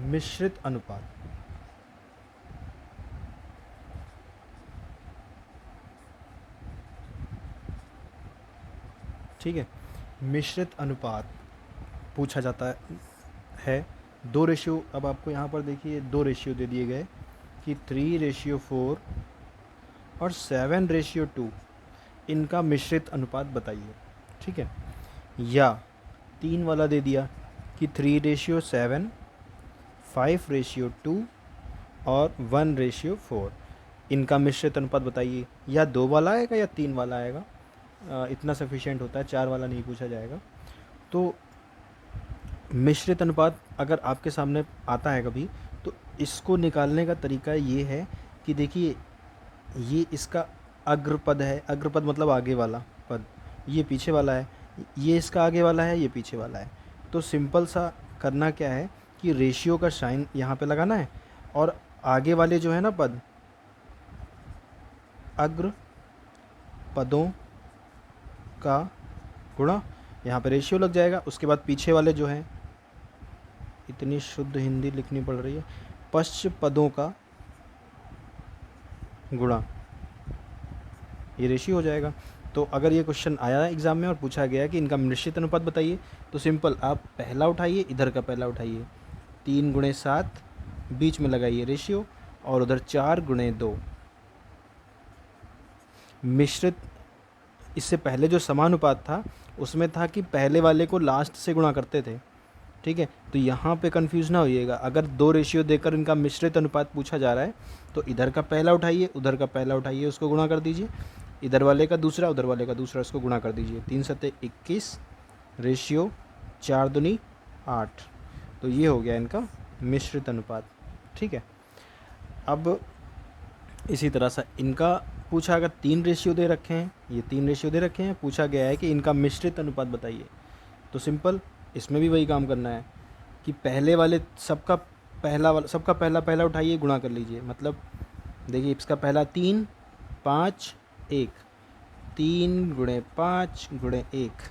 Speaker 1: मिश्रित अनुपात। ठीक है, मिश्रित अनुपात पूछा जाता है। दो रेशियो, अब आपको यहाँ पर देखिए दो रेशियो दे दिए गए कि 3:4 और 7:2, इनका मिश्रित अनुपात बताइए। ठीक है, या 3 वाला दे दिया कि 3:7, 5:2 और 1:4, इनका मिश्रित अनुपात बताइए। या 2 वाला आएगा या 3 वाला आएगा, इतना सफिशिएंट होता है, 4 वाला नहीं पूछा जाएगा। तो मिश्रित अनुपात अगर आपके सामने आता है कभी, तो इसको निकालने का तरीका ये है कि देखिए ये इसका अग्रपद है, अग्रपद मतलब आगे वाला पद, ये पीछे वाला है, ये इसका आगे वाला है, ये पीछे वाला है। तो सिंपल सा करना क्या है कि रेशियो का साइन यहाँ पे लगाना है, और आगे वाले जो है ना पद, अग्र पदों का गुणा, यहाँ पे रेशियो लग जाएगा। उसके बाद पीछे वाले जो हैं, इतनी शुद्ध हिंदी लिखनी पड़ रही है, पश्च पदों का गुणा, ये रेशियो हो जाएगा। तो अगर ये क्वेश्चन आया एग्ज़ाम में और पूछा गया कि इनका मिश्रित अनुपात बताइए, तो सिंपल आप पहला उठाइए, इधर का पहला उठाइए, 3 गुणे 7, बीच में लगाइए रेशियो, और उधर 4 गुणे 2। मिश्रित, इससे पहले जो समानुपात था उसमें था कि पहले वाले को लास्ट से गुणा करते थे। ठीक है, तो यहाँ पे कंफ्यूज ना होइएगा। अगर दो रेशियो देकर इनका मिश्रित अनुपात पूछा जा रहा है, तो इधर का पहला उठाइए, उधर का पहला उठाइए, उसको गुणा कर दीजिए, इधर वाले का दूसरा, उधर वाले का दूसरा, उसको गुणा कर दीजिए। 3 सते 21, रेशियो 4 दूनी 8। तो ये हो गया इनका मिश्रित अनुपात। ठीक है, अब इसी तरह से इनका पूछा, अगर 3 रेशियो दे रखे हैं, ये 3 रेशियो दे रखे हैं, पूछा गया है कि इनका मिश्रित अनुपात बताइए, तो सिंपल इसमें भी वही काम करना है कि पहले वाले सबका पहला पहला उठाइए, गुणा कर लीजिए। मतलब देखिए इसका पहला 3 5 1, 3 गुणे 5 गुणे 1,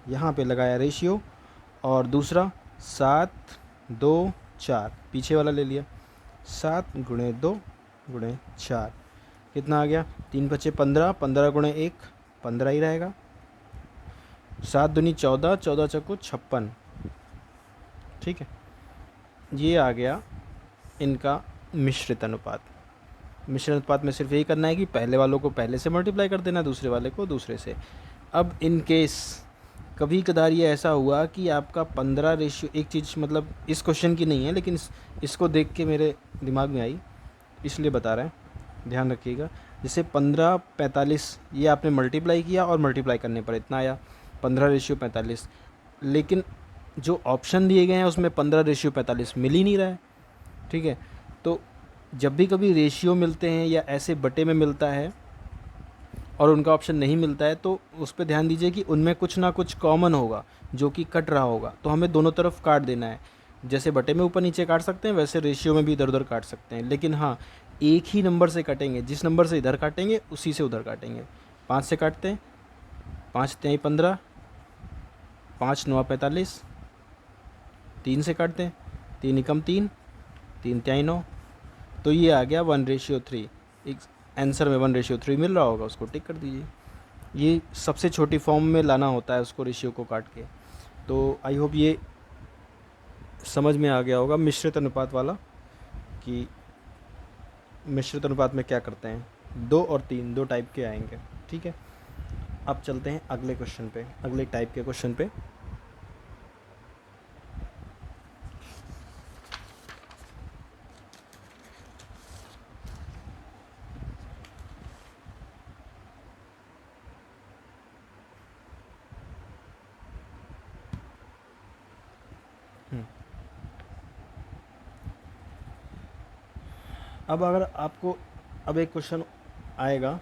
Speaker 1: यहाँ पे लगाया रेशियो, और दूसरा 7 2 4, पीछे वाला ले लिया, 7 गुणे 2 गुणे 4, कितना आ गया, 3 बचे 15, 15 गुणे 1 15 ही रहेगा, 7 दूनी 14, 14 चौको 56। ठीक है, ये आ गया इनका मिश्रित अनुपात। मिश्रण अनुपात में सिर्फ यही करना है कि पहले वालों को पहले से मल्टीप्लाई कर देना, दूसरे वाले को दूसरे से। अब इन केस कभी कदार ये ऐसा हुआ कि आपका 15 एक चीज़ मतलब इस क्वेश्चन की नहीं है, लेकिन इसको देख के मेरे दिमाग में आई, इसलिए बता रहे हैं, ध्यान रखिएगा। जैसे 15-45 ये आपने मल्टीप्लाई किया और मल्टीप्लाई करने पर इतना आया 15:45, लेकिन जो ऑप्शन दिए गए हैं उसमें 15:45 मिल ही नहीं रहा है। ठीक है, तो जब भी कभी रेशियो मिलते हैं या ऐसे बटे में मिलता है और उनका ऑप्शन नहीं मिलता है, तो उस पर ध्यान दीजिए कि उनमें कुछ ना कुछ कॉमन होगा जो कि कट रहा होगा, तो हमें दोनों तरफ काट देना है। जैसे बटे में ऊपर नीचे काट सकते हैं, वैसे रेशियो में भी इधर उधर काट सकते हैं, लेकिन हाँ एक ही नंबर से कटेंगे, जिस नंबर से इधर काटेंगे उसी से उधर काटेंगे। 5 से काटते हैं, 5 तिहाई 15, 5 9 45, 3 से काटते हैं, 3 एकम 3, 3 तिहाई 9, तो ये आ गया 1:3। एक आंसर में 1:3 मिल रहा होगा, उसको टिक कर दीजिए। ये सबसे छोटी फॉर्म में लाना होता है उसको, रेशियो को काट के। तो आई होप ये समझ में आ गया होगा मिश्रित अनुपात वाला, कि मिश्रित अनुपात में क्या करते हैं। 2 और 3 दो टाइप के आएंगे। ठीक है, अब चलते हैं अगले क्वेश्चन पे, अगले टाइप के क्वेश्चन पे। अब अगर आपको अब एक क्वेश्चन आएगा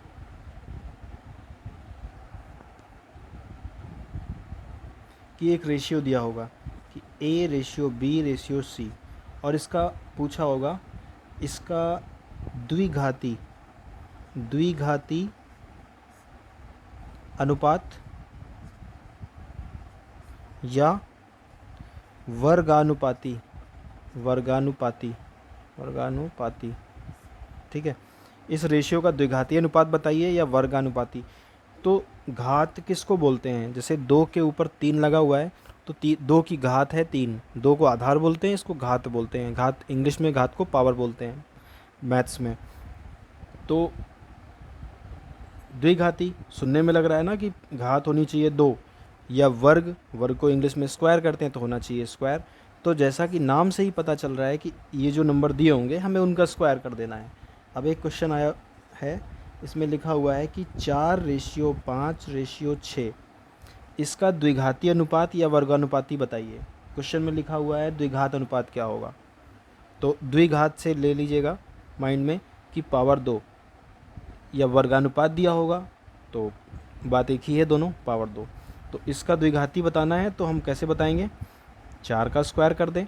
Speaker 1: कि एक रेशियो दिया होगा कि A:B:C, और इसका पूछा होगा इसका द्विघाती अनुपात या वर्गानुपाती। ठीक है, इस रेशियो का द्विघाती अनुपात बताइए या वर्गानुपाती। तो घात किसको बोलते हैं? जैसे 2 के ऊपर 3 लगा हुआ है, तो 2 की घात है 3, 2 को आधार बोलते हैं, इसको घात बोलते हैं। घात इंग्लिश में घात को पावर बोलते हैं, मैथ्स में। तो द्विघाती सुनने में लग रहा है ना कि घात होनी चाहिए 2, या वर्ग को इंग्लिश में स्क्वायर करते हैं तो होना चाहिए स्क्वायर। तो जैसा कि नाम से ही पता चल रहा है कि ये जो नंबर दिए होंगे हमें उनका स्क्वायर कर देना है। अब एक क्वेश्चन आया है, इसमें लिखा हुआ है कि 4:5:6 इसका द्विघाती अनुपात या वर्गानुपाती बताइए। क्वेश्चन में लिखा हुआ है द्विघात अनुपात क्या होगा, तो द्विघात से ले लीजिएगा माइंड में कि पावर 2, या वर्गानुपात दिया होगा तो बात एक ही है, दोनों पावर 2। तो इसका द्विघाती बताना है तो हम कैसे बताएंगे? 4 का स्क्वायर कर दें,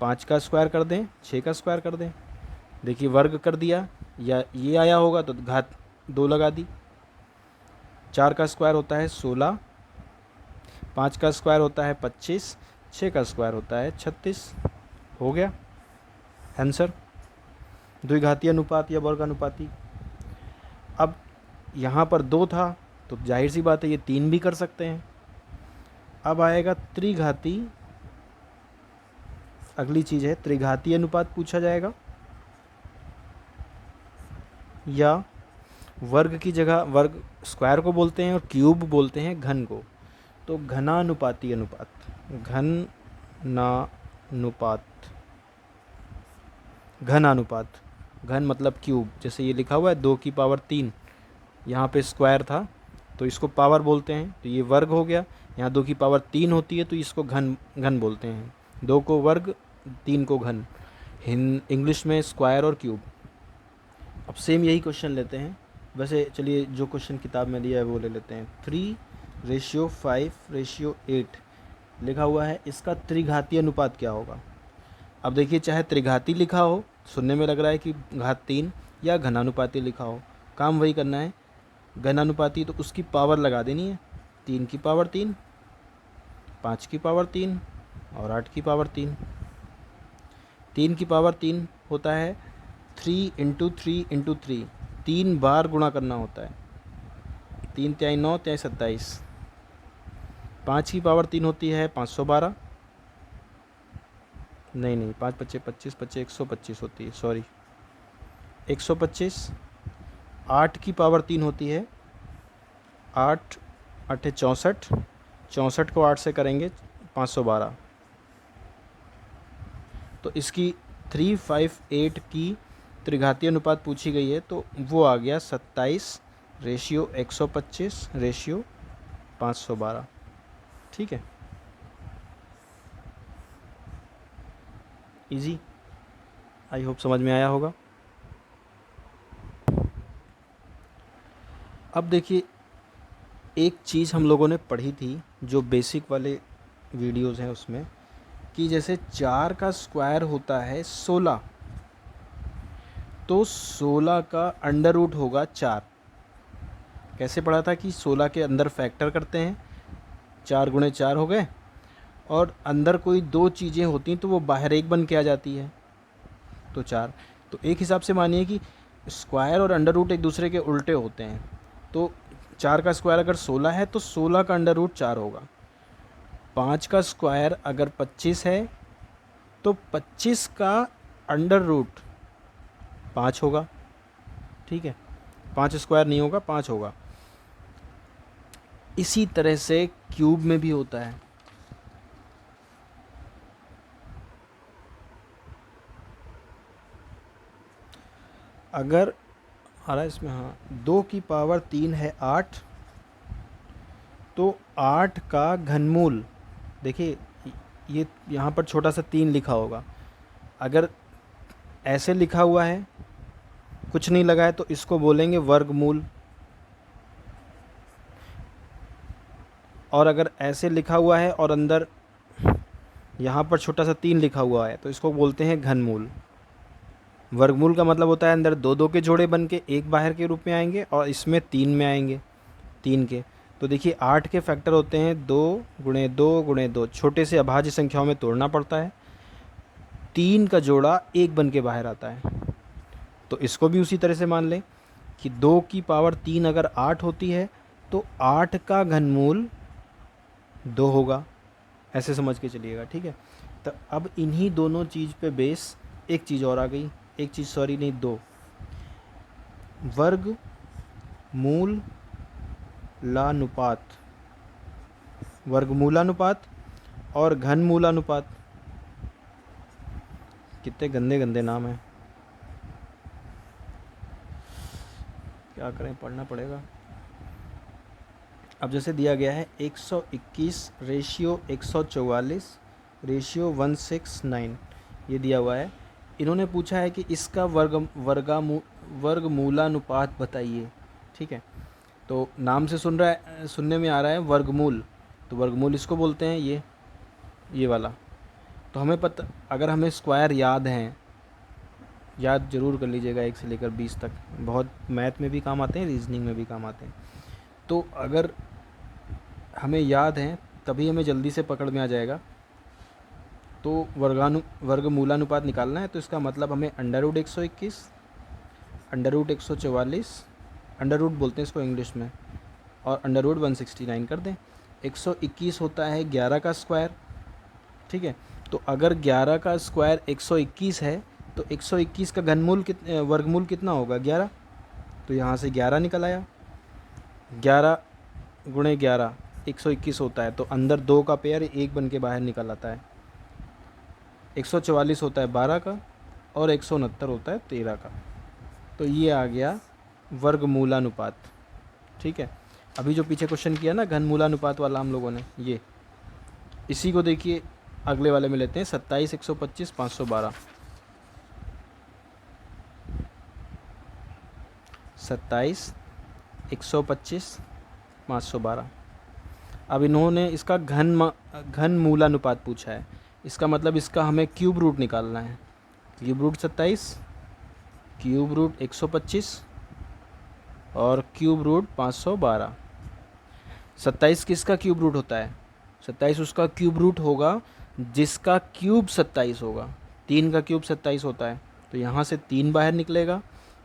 Speaker 1: 5 का स्क्वायर कर दें, 6 का स्क्वायर कर दें। देखिए वर्ग कर दिया, या ये आया होगा तो घात 2 लगा दी। 4 का स्क्वायर होता है 16, 5 का स्क्वायर होता है 25, 6 का स्क्वायर होता है 36। हो गया आंसर, द्विघाती अनुपात या वर्गानुपाती। अब यहाँ पर 2 था तो जाहिर सी बात है ये 3 भी कर सकते हैं। अब आएगा त्रिघाती, अगली चीज़ है त्रिघाती अनुपात पूछा जाएगा, या वर्ग की जगह वर्ग स्क्वायर को बोलते हैं और क्यूब बोलते हैं घन को, तो घनानुपाती अनुपात। घन मतलब क्यूब। जैसे ये लिखा हुआ है 2 की पावर 3, यहाँ पे स्क्वायर था तो इसको पावर बोलते हैं, तो ये वर्ग हो गया। यहाँ 2 की पावर 3 होती है तो इसको घन बोलते हैं। 2 को वर्ग, 3 को घन, इंग्लिश में स्क्वायर और क्यूब। अब सेम यही क्वेश्चन लेते हैं, वैसे चलिए जो क्वेश्चन किताब में दिया है वो ले लेते हैं। 3:5:8 लिखा हुआ है, इसका त्रिघाती अनुपात क्या होगा? अब देखिए चाहे त्रिघाती लिखा हो, सुनने में लग रहा है कि घात 3, या घनानुपाती लिखा हो, काम वही करना है। घनानुपाती तो उसकी पावर लगा देनी है, 3 की पावर 3, 5 की पावर 3 और 8 की पावर 3। 3 की पावर 3 होता है 3 × 3 × 3, 3 बार गुणा करना होता है। 3 तिहाई 9 तिहाई 27। 5 की पावर 3 होती है 512, नहीं 5 × 5 = 25, 125 होती है, सॉरी 125, 8 की पावर 3 होती है 8 8 64, 64 को 8 से करेंगे 512। तो इसकी 358 की त्रिघातीय अनुपात पूछी गई है, तो वो आ गया 27/125/512। ठीक है, इजी, आई होप समझ में आया होगा। अब देखिए, एक चीज़ हम लोगों ने पढ़ी थी जो बेसिक वाले वीडियोज़ हैं उसमें, कि जैसे 4 का स्क्वायर होता है 16, तो 16 का अंडर रूट होगा 4। कैसे पढ़ा था कि 16 के अंदर फैक्टर करते हैं, 4 गुणे 4 हो गए, और अंदर कोई दो चीज़ें होती हैं तो वो बाहर एक बन के आ जाती है, तो 4। तो एक हिसाब से मानिए कि स्क्वायर और अंडर रूट एक दूसरे के उल्टे होते हैं। तो 4 का स्क्वायर अगर 16 है तो 16 का अंडर रूट 4 होगा। 5 का स्क्वायर अगर 25 है तो 25 का अंडर रूट 5 होगा। ठीक है, 5 स्क्वायर नहीं होगा, 5 होगा। इसी तरह से क्यूब में भी होता है। अगर आ रहा है इसमें, हाँ, 2 की पावर 3 है 8, तो 8 का घनमूल, देखिए ये यहाँ पर छोटा सा 3 लिखा होगा, अगर ऐसे लिखा हुआ है कुछ नहीं लगा है तो इसको बोलेंगे वर्गमूल, और अगर ऐसे लिखा हुआ है और अंदर यहाँ पर छोटा सा 3 लिखा हुआ है तो इसको बोलते हैं घनमूल। वर्गमूल का मतलब होता है अंदर दो दो के जोड़े बन के एक बाहर के रूप में आएंगे और इसमें 3 में आएंगे, 3 के। तो देखिए 8 के फैक्टर होते हैं 2 गुणे 2 गुणे 2, छोटे से अभाज्य संख्याओं में तोड़ना पड़ता है, 3 का जोड़ा 1 बन के बाहर आता है। तो इसको भी उसी तरह से मान लें कि 2 की पावर 3 अगर 8 होती है तो 8 का घनमूल 2 होगा, ऐसे समझ के चलिएगा। ठीक है, तो अब इन्हीं दोनों चीज़ पे बेस एक चीज़ और आ गई, एक चीज़ सॉरी नहीं, 2, वर्ग मूल लानुपात, वर्गमूलानुपात और घनमूलानुपात। कितने गंदे गंदे नाम हैं, क्या करें, पढ़ना पड़ेगा। अब जैसे दिया गया है 121 रेशियो 144 रेशियो 169, ये दिया हुआ है। इन्होंने पूछा है कि इसका वर्गमूलानुपात बताइए। ठीक है, तो नाम से सुनने में आ रहा है वर्गमूल, तो वर्गमूल इसको बोलते हैं, ये वाला। तो हमें पता, अगर हमें स्क्वायर याद हैं, याद जरूर कर लीजिएगा 1 से लेकर 20 तक, बहुत मैथ में भी काम आते हैं, रीजनिंग में भी काम आते हैं। तो अगर हमें याद हैं तभी हमें जल्दी से पकड़ में आ जाएगा। तो वर्गमूलानुपात निकालना है, तो इसका मतलब हमें under root 121, under root 144, under root बोलते हैं इसको इंग्लिश में, और अंडर रूट 169 कर दें। 121 होता है 11 का स्क्वायर। ठीक है, तो अगर 11 का स्क्वायर 121 है तो 121 का घनमूल वर्गमूल कितना होगा, 11। तो यहाँ से 11 निकल आया, 11 गुणे 11 121 होता है, तो अंदर 2 का पेयर 1 बन के बाहर निकल आता है। 144 होता है 12 का, और 169 होता है 13 का। तो ये आ गया वर्गमूलानुपात। ठीक है, अभी जो पीछे क्वेश्चन किया ना घनमूलानुपात वाला हम लोगों ने, ये इसी को देखिए अगले वाले में लेते हैं, 27 125 512, 27 125 512। अब इन्होंने इसका घनमूलानुपात पूछा है, इसका मतलब इसका हमें क्यूब रूट निकालना है। क्यूब रूट 27, क्यूब रूट 125 और क्यूब रूट 512। 27 किसका क्यूब रूट होता है, 27 उसका क्यूब रूट होगा जिसका क्यूब 27 होगा। 3 का क्यूब 27 होता है, तो यहाँ से 3 बाहर निकलेगा,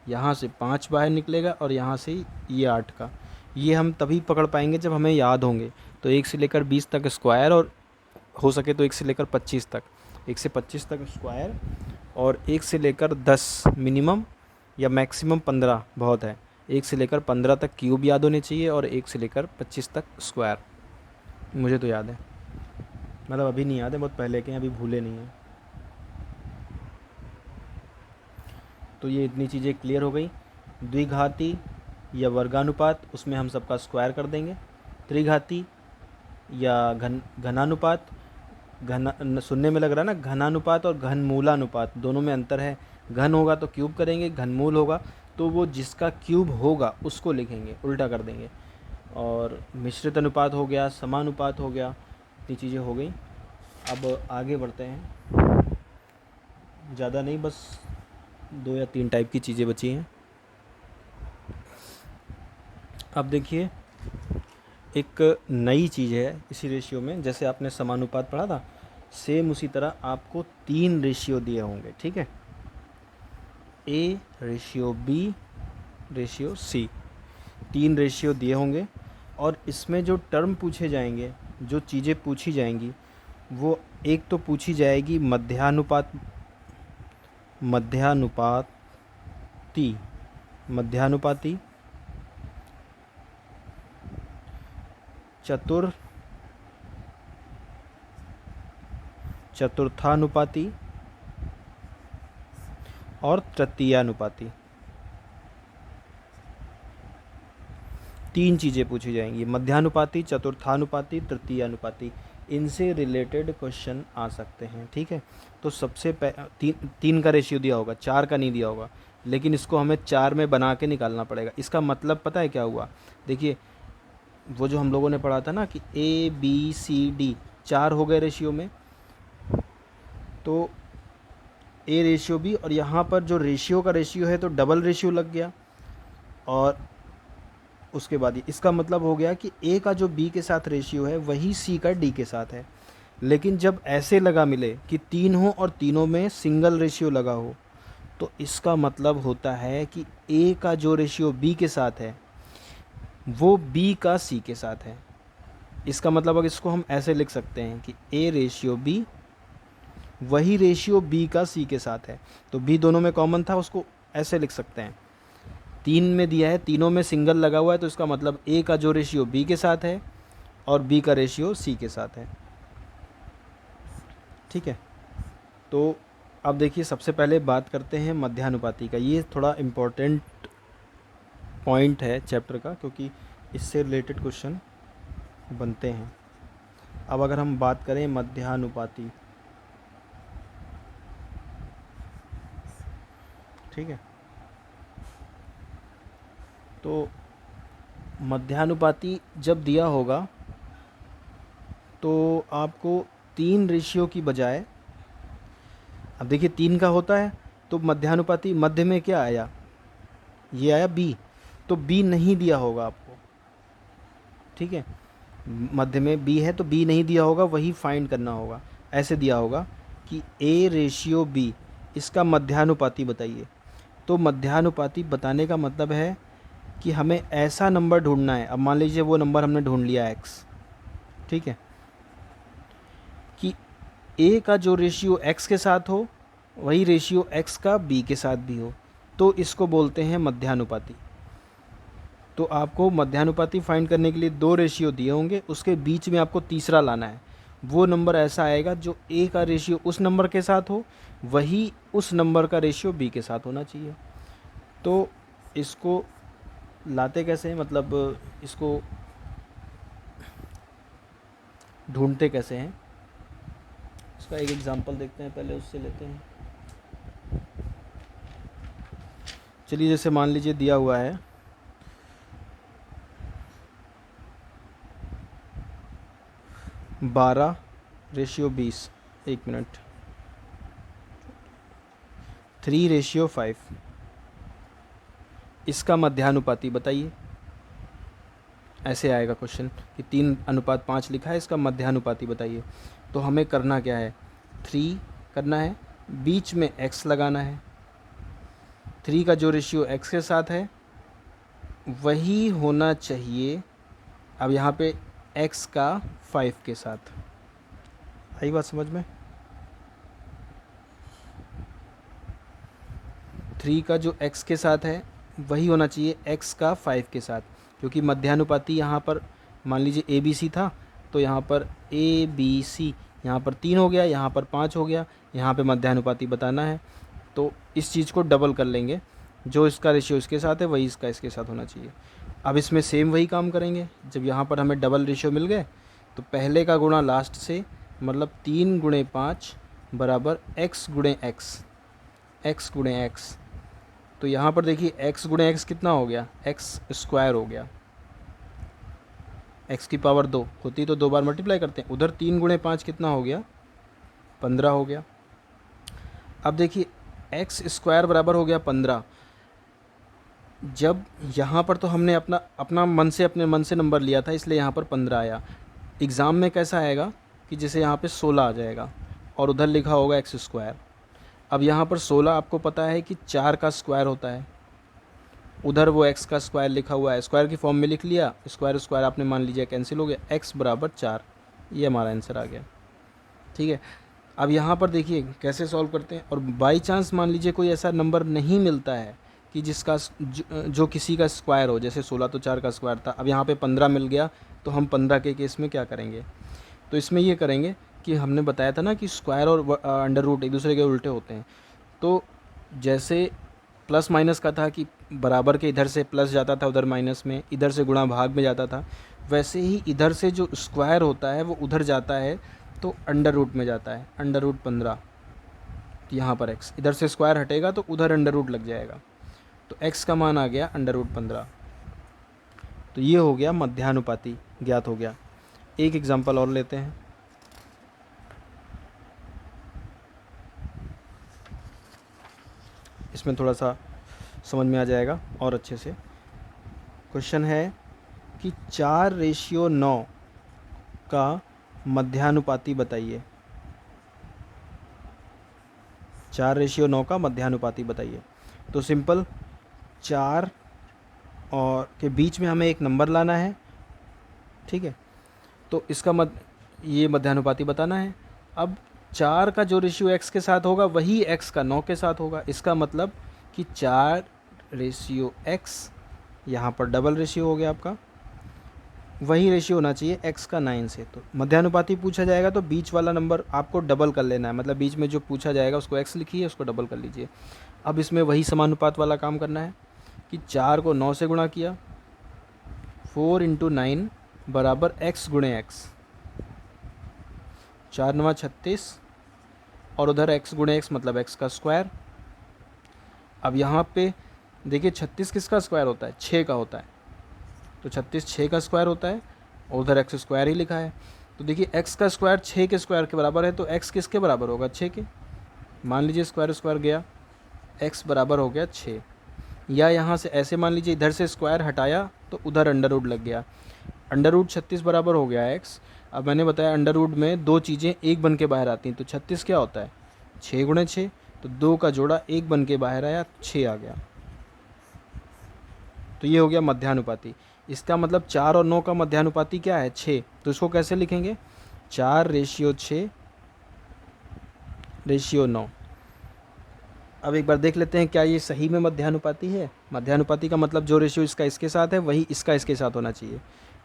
Speaker 1: यहाँ से 5 बाहर निकलेगा, और यहाँ से ये 8 का। ये हम तभी पकड़ पाएंगे जब हमें याद होंगे। तो 1 से लेकर 20 तक स्क्वायर, और हो सके तो 1 से लेकर 25 तक, 1 से 25 तक स्क्वायर, और 1 से लेकर 10 मिनिमम, या मैक्सिमम 15 बहुत है। 1 से लेकर 15 तक क्यूब याद होने चाहिए और 1 से लेकर 25 तक स्क्वायर। मुझे तो याद है, मतलब अभी नहीं याद है, बहुत पहले के हैं, अभी भूले नहीं हैं। तो ये इतनी चीज़ें क्लियर हो गई। द्विघाती या वर्गानुपात, उसमें हम सबका स्क्वायर कर देंगे। त्रिघाती या घनानुपात, सुनने में लग रहा है ना घनानुपात और घनमूलानुपात, दोनों में अंतर है। घन होगा तो क्यूब करेंगे, घनमूल होगा तो वो जिसका क्यूब होगा उसको लिखेंगे, उल्टा कर देंगे। और मिश्रित अनुपात हो गया, समानुपात हो गया, इतनी चीज़ें हो गई। अब आगे बढ़ते हैं, ज़्यादा नहीं, बस 2 या 3 टाइप की चीज़ें बची हैं। अब देखिए एक नई चीज़ है इसी रेशियो में, जैसे आपने समानुपात पढ़ा था, सेम उसी तरह आपको 3 रेशियो दिए होंगे, ठीक है। A ratio B ratio C, 3 ratio दिए होंगे। और इसमें जो टर्म पूछे जाएंगे, जो चीज़ें पूछी जाएंगी, वो एक तो पूछी जाएगी मध्यानुपाती, चतुर्थानुपाती और तृतीयानुपाती, 3 चीज़ें पूछी जाएंगी, मध्यानुपाती, चतुर्थानुपाती, तृतीयानुपाती। इनसे रिलेटेड क्वेश्चन आ सकते हैं, ठीक है। तो सबसे तीन का रेशियो दिया होगा, 4 का नहीं दिया होगा, लेकिन इसको हमें 4 में बना के निकालना पड़ेगा। इसका मतलब पता है क्या हुआ? देखिए वो जो हम लोगों ने पढ़ा था ना कि ए बी सी डी 4 हो गए रेशियो में, तो ए रेशियो बी, और यहाँ पर जो रेशियो का रेशियो है तो डबल रेशियो लग गया। और उसके बाद इसका मतलब हो गया कि ए का जो बी के साथ रेशियो है वही सी का डी के साथ है। लेकिन जब ऐसे लगा मिले कि 3 हो और तीनों में सिंगल रेशियो लगा हो, तो इसका मतलब होता है कि ए का जो रेशियो बी के साथ है वो बी का सी के साथ है। इसका मतलब अब इसको हम ऐसे लिख सकते हैं कि ए रेशियो बी वही रेशियो बी का सी के साथ है। तो बी दोनों में कॉमन था, उसको ऐसे लिख सकते हैं, 3 में दिया है, तीनों में सिंगल लगा हुआ है, तो इसका मतलब ए का जो रेशियो बी के साथ है और बी का रेशियो सी के साथ है, ठीक है। तो अब देखिए सबसे पहले बात करते हैं मध्यानुपाती का। ये थोड़ा इम्पोर्टेंट पॉइंट है चैप्टर का, क्योंकि इससे रिलेटेड क्वेश्चन बनते हैं। अब अगर हम बात करें मध्यानुपाती, ठीक है, तो मध्यानुपाती जब दिया होगा तो आपको 3 रेशियो की बजाय, अब देखिए 3 का होता है तो मध्यानुपाती मध्य में क्या आया, ये आया बी, तो बी नहीं दिया होगा आपको, ठीक है। मध्य में बी है तो बी नहीं दिया होगा, वही फाइंड करना होगा। ऐसे दिया होगा कि ए रेशियो बी, इसका मध्यानुपाती बताइए। तो मध्यानुपाती बताने का मतलब है कि हमें ऐसा नंबर ढूंढना है। अब मान लीजिए वो नंबर हमने ढूंढ लिया x, ठीक है, कि a का जो रेशियो x के साथ हो वही रेशियो x का b के साथ भी हो, तो इसको बोलते हैं मध्यानुपाती। तो आपको मध्यानुपाती फाइंड करने के लिए 2 रेशियो दिए होंगे, उसके बीच में आपको तीसरा लाना है। वो नंबर ऐसा आएगा जो a का रेशियो उस नंबर के साथ हो, वही उस नंबर का रेशियो b के साथ होना चाहिए। तो इसको लाते कैसे हैं, मतलब इसको ढूंढते कैसे हैं, इसका एक एग्जांपल देखते हैं, पहले उससे लेते हैं। चलिए जैसे मान लीजिए दिया हुआ है 12 रेशियो 20, 1 मिनट, 3 रेशियो 5, इसका मध्यानुपाती बताइए। ऐसे आएगा क्वेश्चन कि 3:5 लिखा है, इसका मध्यानुपाती बताइए। तो हमें करना क्या है, 3 करना है, बीच में x लगाना है। 3 का जो रेशियो x के साथ है वही होना चाहिए अब यहाँ पे x का 5 के साथ। आई बात समझ में? 3 का जो x के साथ है वही होना चाहिए x का 5 के साथ, क्योंकि मध्यानुपाती यहाँ पर मान लीजिए ए बी सी था, तो यहाँ पर ए बी सी यहाँ पर 3 हो गया, यहाँ पर 5 हो गया, यहाँ पे मध्यानुपाती बताना है तो इस चीज़ को डबल कर लेंगे, जो इसका रेशियो इसके साथ है वही इसका इसके साथ होना चाहिए। अब इसमें सेम वही काम करेंगे, जब यहाँ पर हमें डबल रेशियो मिल गए तो पहले का गुणा लास्ट से, मतलब 3 गुणे 5 बराबर x गुणे x, x गुणे x। तो यहाँ पर देखिए x गुणे x कितना हो गया, x स्क्वायर हो गया, x की पावर 2 होती तो 2 बार मल्टीप्लाई करते हैं। उधर 3 गुणे 5 कितना हो गया, 15 हो गया। अब देखिए x स्क्वायर बराबर हो गया 15। जब यहाँ पर तो हमने अपना अपने मन से नंबर लिया था, इसलिए यहाँ पर 15 आया। एग्ज़ाम में कैसा आएगा कि जैसे यहाँ पे 16 आ जाएगा और उधर लिखा होगा एक्स स्क्वायर। अब यहाँ पर 16 आपको पता है कि 4 का स्क्वायर होता है, उधर वो x का स्क्वायर लिखा हुआ है, स्क्वायर की फॉर्म में लिख लिया, स्क्वायर स्क्वायर आपने मान लीजिए कैंसिल हो गया, x बराबर 4, ये हमारा आंसर आ गया। ठीक है, अब यहाँ पर देखिए कैसे सॉल्व करते हैं। और बाई चांस मान लीजिए कोई ऐसा नंबर नहीं मिलता है कि जिसका जो किसी का स्क्वायर हो, जैसे 16 तो 4 का स्क्वायर था, अब यहाँ पे 15 मिल गया, तो हम 15 के केस में क्या करेंगे, तो इसमें ये करेंगे कि हमने बताया था ना कि स्क्वायर और अंडर रूट एक दूसरे के उल्टे होते हैं। तो जैसे प्लस माइनस का था कि बराबर के इधर से प्लस जाता था उधर माइनस में, इधर से गुणा भाग में जाता था, वैसे ही इधर से जो स्क्वायर होता है वो उधर जाता है तो अंडर रूट में जाता है, अंडर रूट 15। तो यहाँ पर x इधर से स्क्वायर हटेगा तो उधर अंडर रूट लग जाएगा, तो x का मान आ गया अंडर रूट 15। तो ये हो गया मध्यानुपाती ज्ञात हो गया। एक एग्जांपल और लेते हैं। इसमें थोड़ा सा समझ में आ जाएगा और अच्छे से। क्वेश्चन है कि 4:9 का मध्यानुपाती बताइए। 4:9 का मध्यानुपाती बताइए। तो सिंपल 4 और के बीच में हमें एक नंबर लाना है, ठीक है, तो इसका ये मध्यानुपाती बताना है। अब 4 का जो रेशियो x के साथ होगा वही x का 9 के साथ होगा, इसका मतलब कि 4:x, यहाँ पर डबल रेशियो हो गया आपका, वही रेशियो होना चाहिए x का 9 से। तो मध्यानुपाती पूछा जाएगा तो बीच वाला नंबर आपको डबल कर लेना है, मतलब बीच में जो पूछा जाएगा उसको x लिखिए, उसको डबल कर लीजिए। अब इसमें वही समानुपात वाला काम करना है कि 4 को 9 से गुणा किया, 4 × 9 बराबर x गुणे x, 4 9 36 और उधर x गुणे x मतलब x का स्क्वायर। अब यहाँ पे देखिए 36 किसका स्क्वायर होता है, 6 का होता है, तो 36 6 का स्क्वायर होता है और उधर x स्क्वायर ही लिखा है। तो देखिए x का स्क्वायर 6 के स्क्वायर के बराबर है, तो x किसके बराबर होगा, 6 के। मान लीजिए स्क्वायर स्क्वायर गया, x बराबर हो गया 6। या यहाँ से ऐसे मान लीजिए इधर से स्क्वायर हटाया तो उधर अंडर रूट लग गया, अंडर रूट 36 बराबर हो गया x। अब मैंने बताया अंडर रूट में दो चीज़ें एक बन के बाहर आती हैं, तो 36 क्या होता है, 6 × 6, तो 2 का जोड़ा एक बन के बाहर आया, 6 आ गया। तो ये हो गया मध्यानुपाती। इसका मतलब 4 और 9 का मध्यानुपाती क्या है, 6। तो इसको कैसे लिखेंगे, 4:6:9। अब एक बार देख लेते हैं क्या ये सही में मध्यानुपाती है। मध्यानुपाती का मतलब जो रेशियो इसका इसके साथ है वही इसका इसके साथ होना चाहिए।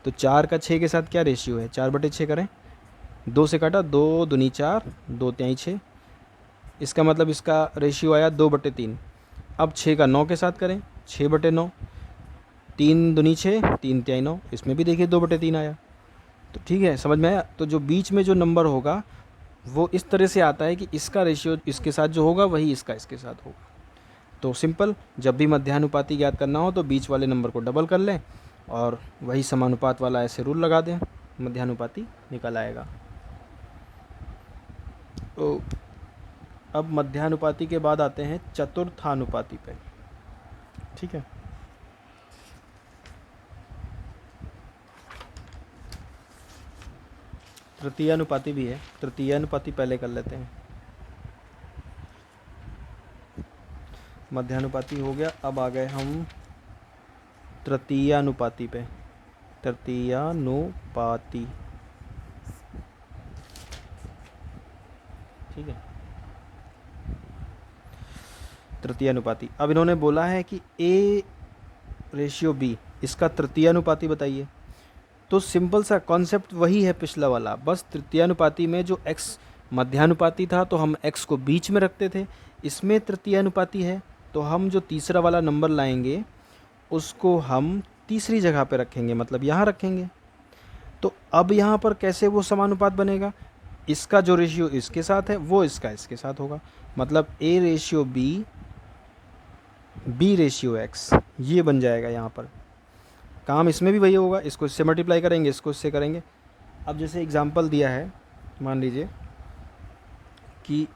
Speaker 1: तो 4 का 6 के साथ क्या रेशियो है, 4/6 करें, 2 से काटा, 2 दूनी 4, 2 तिहाई 6, इसका मतलब इसका रेशियो आया 2/3। अब 6 का 9 के साथ करें, 6/9, 3 दूनी 6, 3 तिहाई 9, इसमें भी देखिए 2/3 आया। तो ठीक है, समझ में आया। तो जो बीच में जो नंबर होगा वो इस तरह से आता है कि इसका रेशियो इसके साथ जो होगा वही इसका इसके साथ होगा। तो सिंपल, जब भी मध्यानुपाती ज्ञात करना हो तो बीच वाले नंबर को डबल कर लें और वही समानुपात वाला ऐसे रूल लगा दें, मध्यानुपाती निकल आएगा। तो अब मध्यानुपाती के बाद आते हैं चतुर्थानुपाती पे, ठीक है। तृतीयानुपाती भी है, तृतीयानुपाती पहले कर लेते हैं। मध्यानुपाती हो गया, अब आ गए हम तृतीयानुपाती पे। तृतीयानुपाती, ठीक है। तृतीयानुपाती। अब इन्होंने बोला है कि A रेशियो B, इसका तृतीयानुपाती बताइए। तो सिंपल सा कॉन्सेप्ट वही है पिछला वाला, बस तृतीयानुपाती में जो x मध्यानुपाती था तो हम x को बीच में रखते थे, इसमें तृतीयानुपाती है तो हम जो तीसरा वाला नंबर लाएंगे उसको हम तीसरी जगह पे रखेंगे, मतलब यहाँ रखेंगे। तो अब यहाँ पर कैसे वो समानुपात बनेगा, इसका जो रेशियो इसके साथ है वो इसका इसके साथ होगा, मतलब A ratio B, B ratio X, ये बन जाएगा। यहाँ पर काम इसमें भी वही होगा, इसको इससे मल्टीप्लाई करेंगे, इसको इससे करेंगे। अब जैसे एग्जांपल दिया है, मान लीजिए कि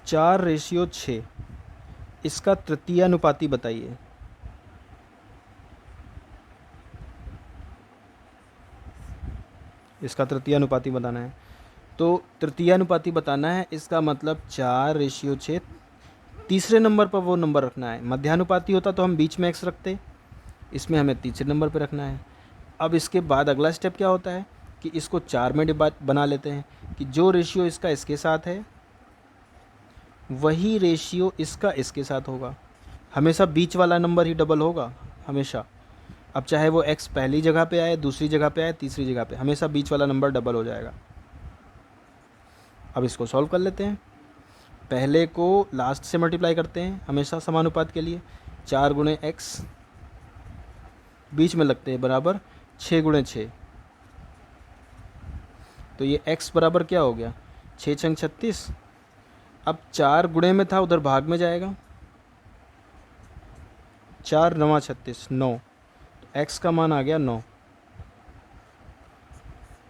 Speaker 1: 4:6, इसका तृतीयानुपाती बताइए। इसका तृतीयानुपाती बताना है, तो तृतीयानुपाती बताना है, इसका मतलब 4:6, तीसरे नंबर पर वो नंबर रखना है। मध्यानुपाती होता तो हम बीच में x रखते, इसमें हमें तीसरे नंबर पर रखना है। अब इसके बाद अगला स्टेप क्या होता है कि इसको 4 में डिवाइड बना लेते हैं कि जो रेशियो इसका इसके साथ है वही रेशियो इसका इसके साथ होगा। हमेशा बीच वाला नंबर ही डबल होगा हमेशा। अब चाहे वो x पहली जगह पे आए, दूसरी जगह पे आए, तीसरी जगह पे, हमेशा बीच वाला नंबर डबल हो जाएगा। अब इसको सॉल्व कर लेते हैं। पहले को लास्ट से मल्टीप्लाई करते हैं हमेशा समानुपात के लिए, 4 गुणे x बीच में लगते हैं बराबर 6 गुणे 6। तो ये x बराबर क्या हो गया, 6 छंग 36। अब 4 गुणे में था, उधर भाग में जाएगा, 4 9 36, 9। तो x का मान आ गया 9।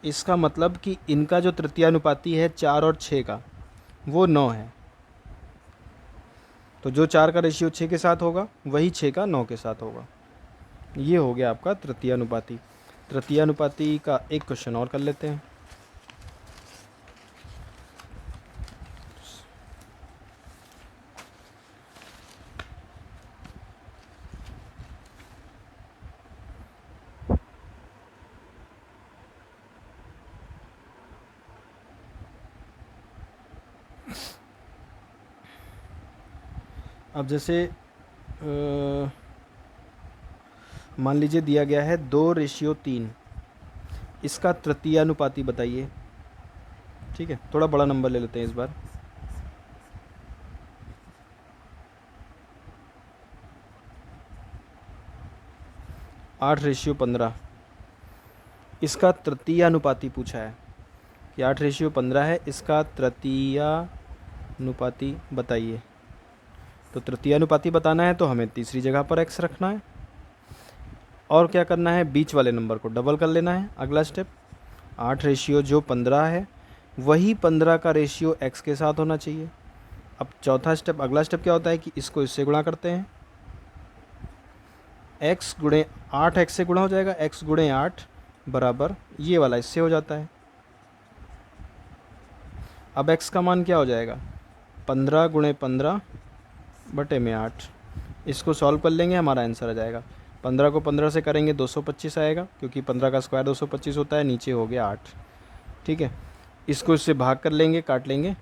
Speaker 1: इसका मतलब कि इनका जो तृतीयानुपाती है 4 और 6 का, वो 9 है। तो जो 4 का रेशियो 6 के साथ होगा वही 6 का 9 के साथ होगा। ये हो गया आपका तृतीयानुपाती। तृतीयानुपाती का एक क्वेश्चन और कर लेते हैं। अब जैसे मान लीजिए दिया गया है 2:3, इसका तृतीयानुपाती बताइए। ठीक है, थोड़ा बड़ा नंबर ले लेते हैं इस बार। आठ रेशियो 15, इसका तृतीयानुपाती पूछा है कि 8:15 है, इसका तृतीयानुपाती बताइए। तो तृतीयानुपाती बताना है तो हमें तीसरी जगह पर x रखना है, और क्या करना है, बीच वाले नंबर को डबल कर लेना है। अगला स्टेप, 8 रेशियो जो 15 है वही 15 का रेशियो x के साथ होना चाहिए। अब चौथा स्टेप, अगला स्टेप क्या होता है कि इसको इससे गुणा करते हैं, x गुणे 8 x से गुणा हो जाएगा, x गुणे 8 बराबर ये वाला इससे हो जाता है। अब x का मान क्या हो जाएगा, 15 गुणे 15 बटे में 8। इसको सॉल्व कर लेंगे, हमारा आंसर आ जाएगा। 15 को 15 से करेंगे 225 आएगा, क्योंकि 15 का स्क्वायर 225 होता है, नीचे हो गया 8। ठीक है, इसको इससे भाग कर लेंगे, काट लेंगे,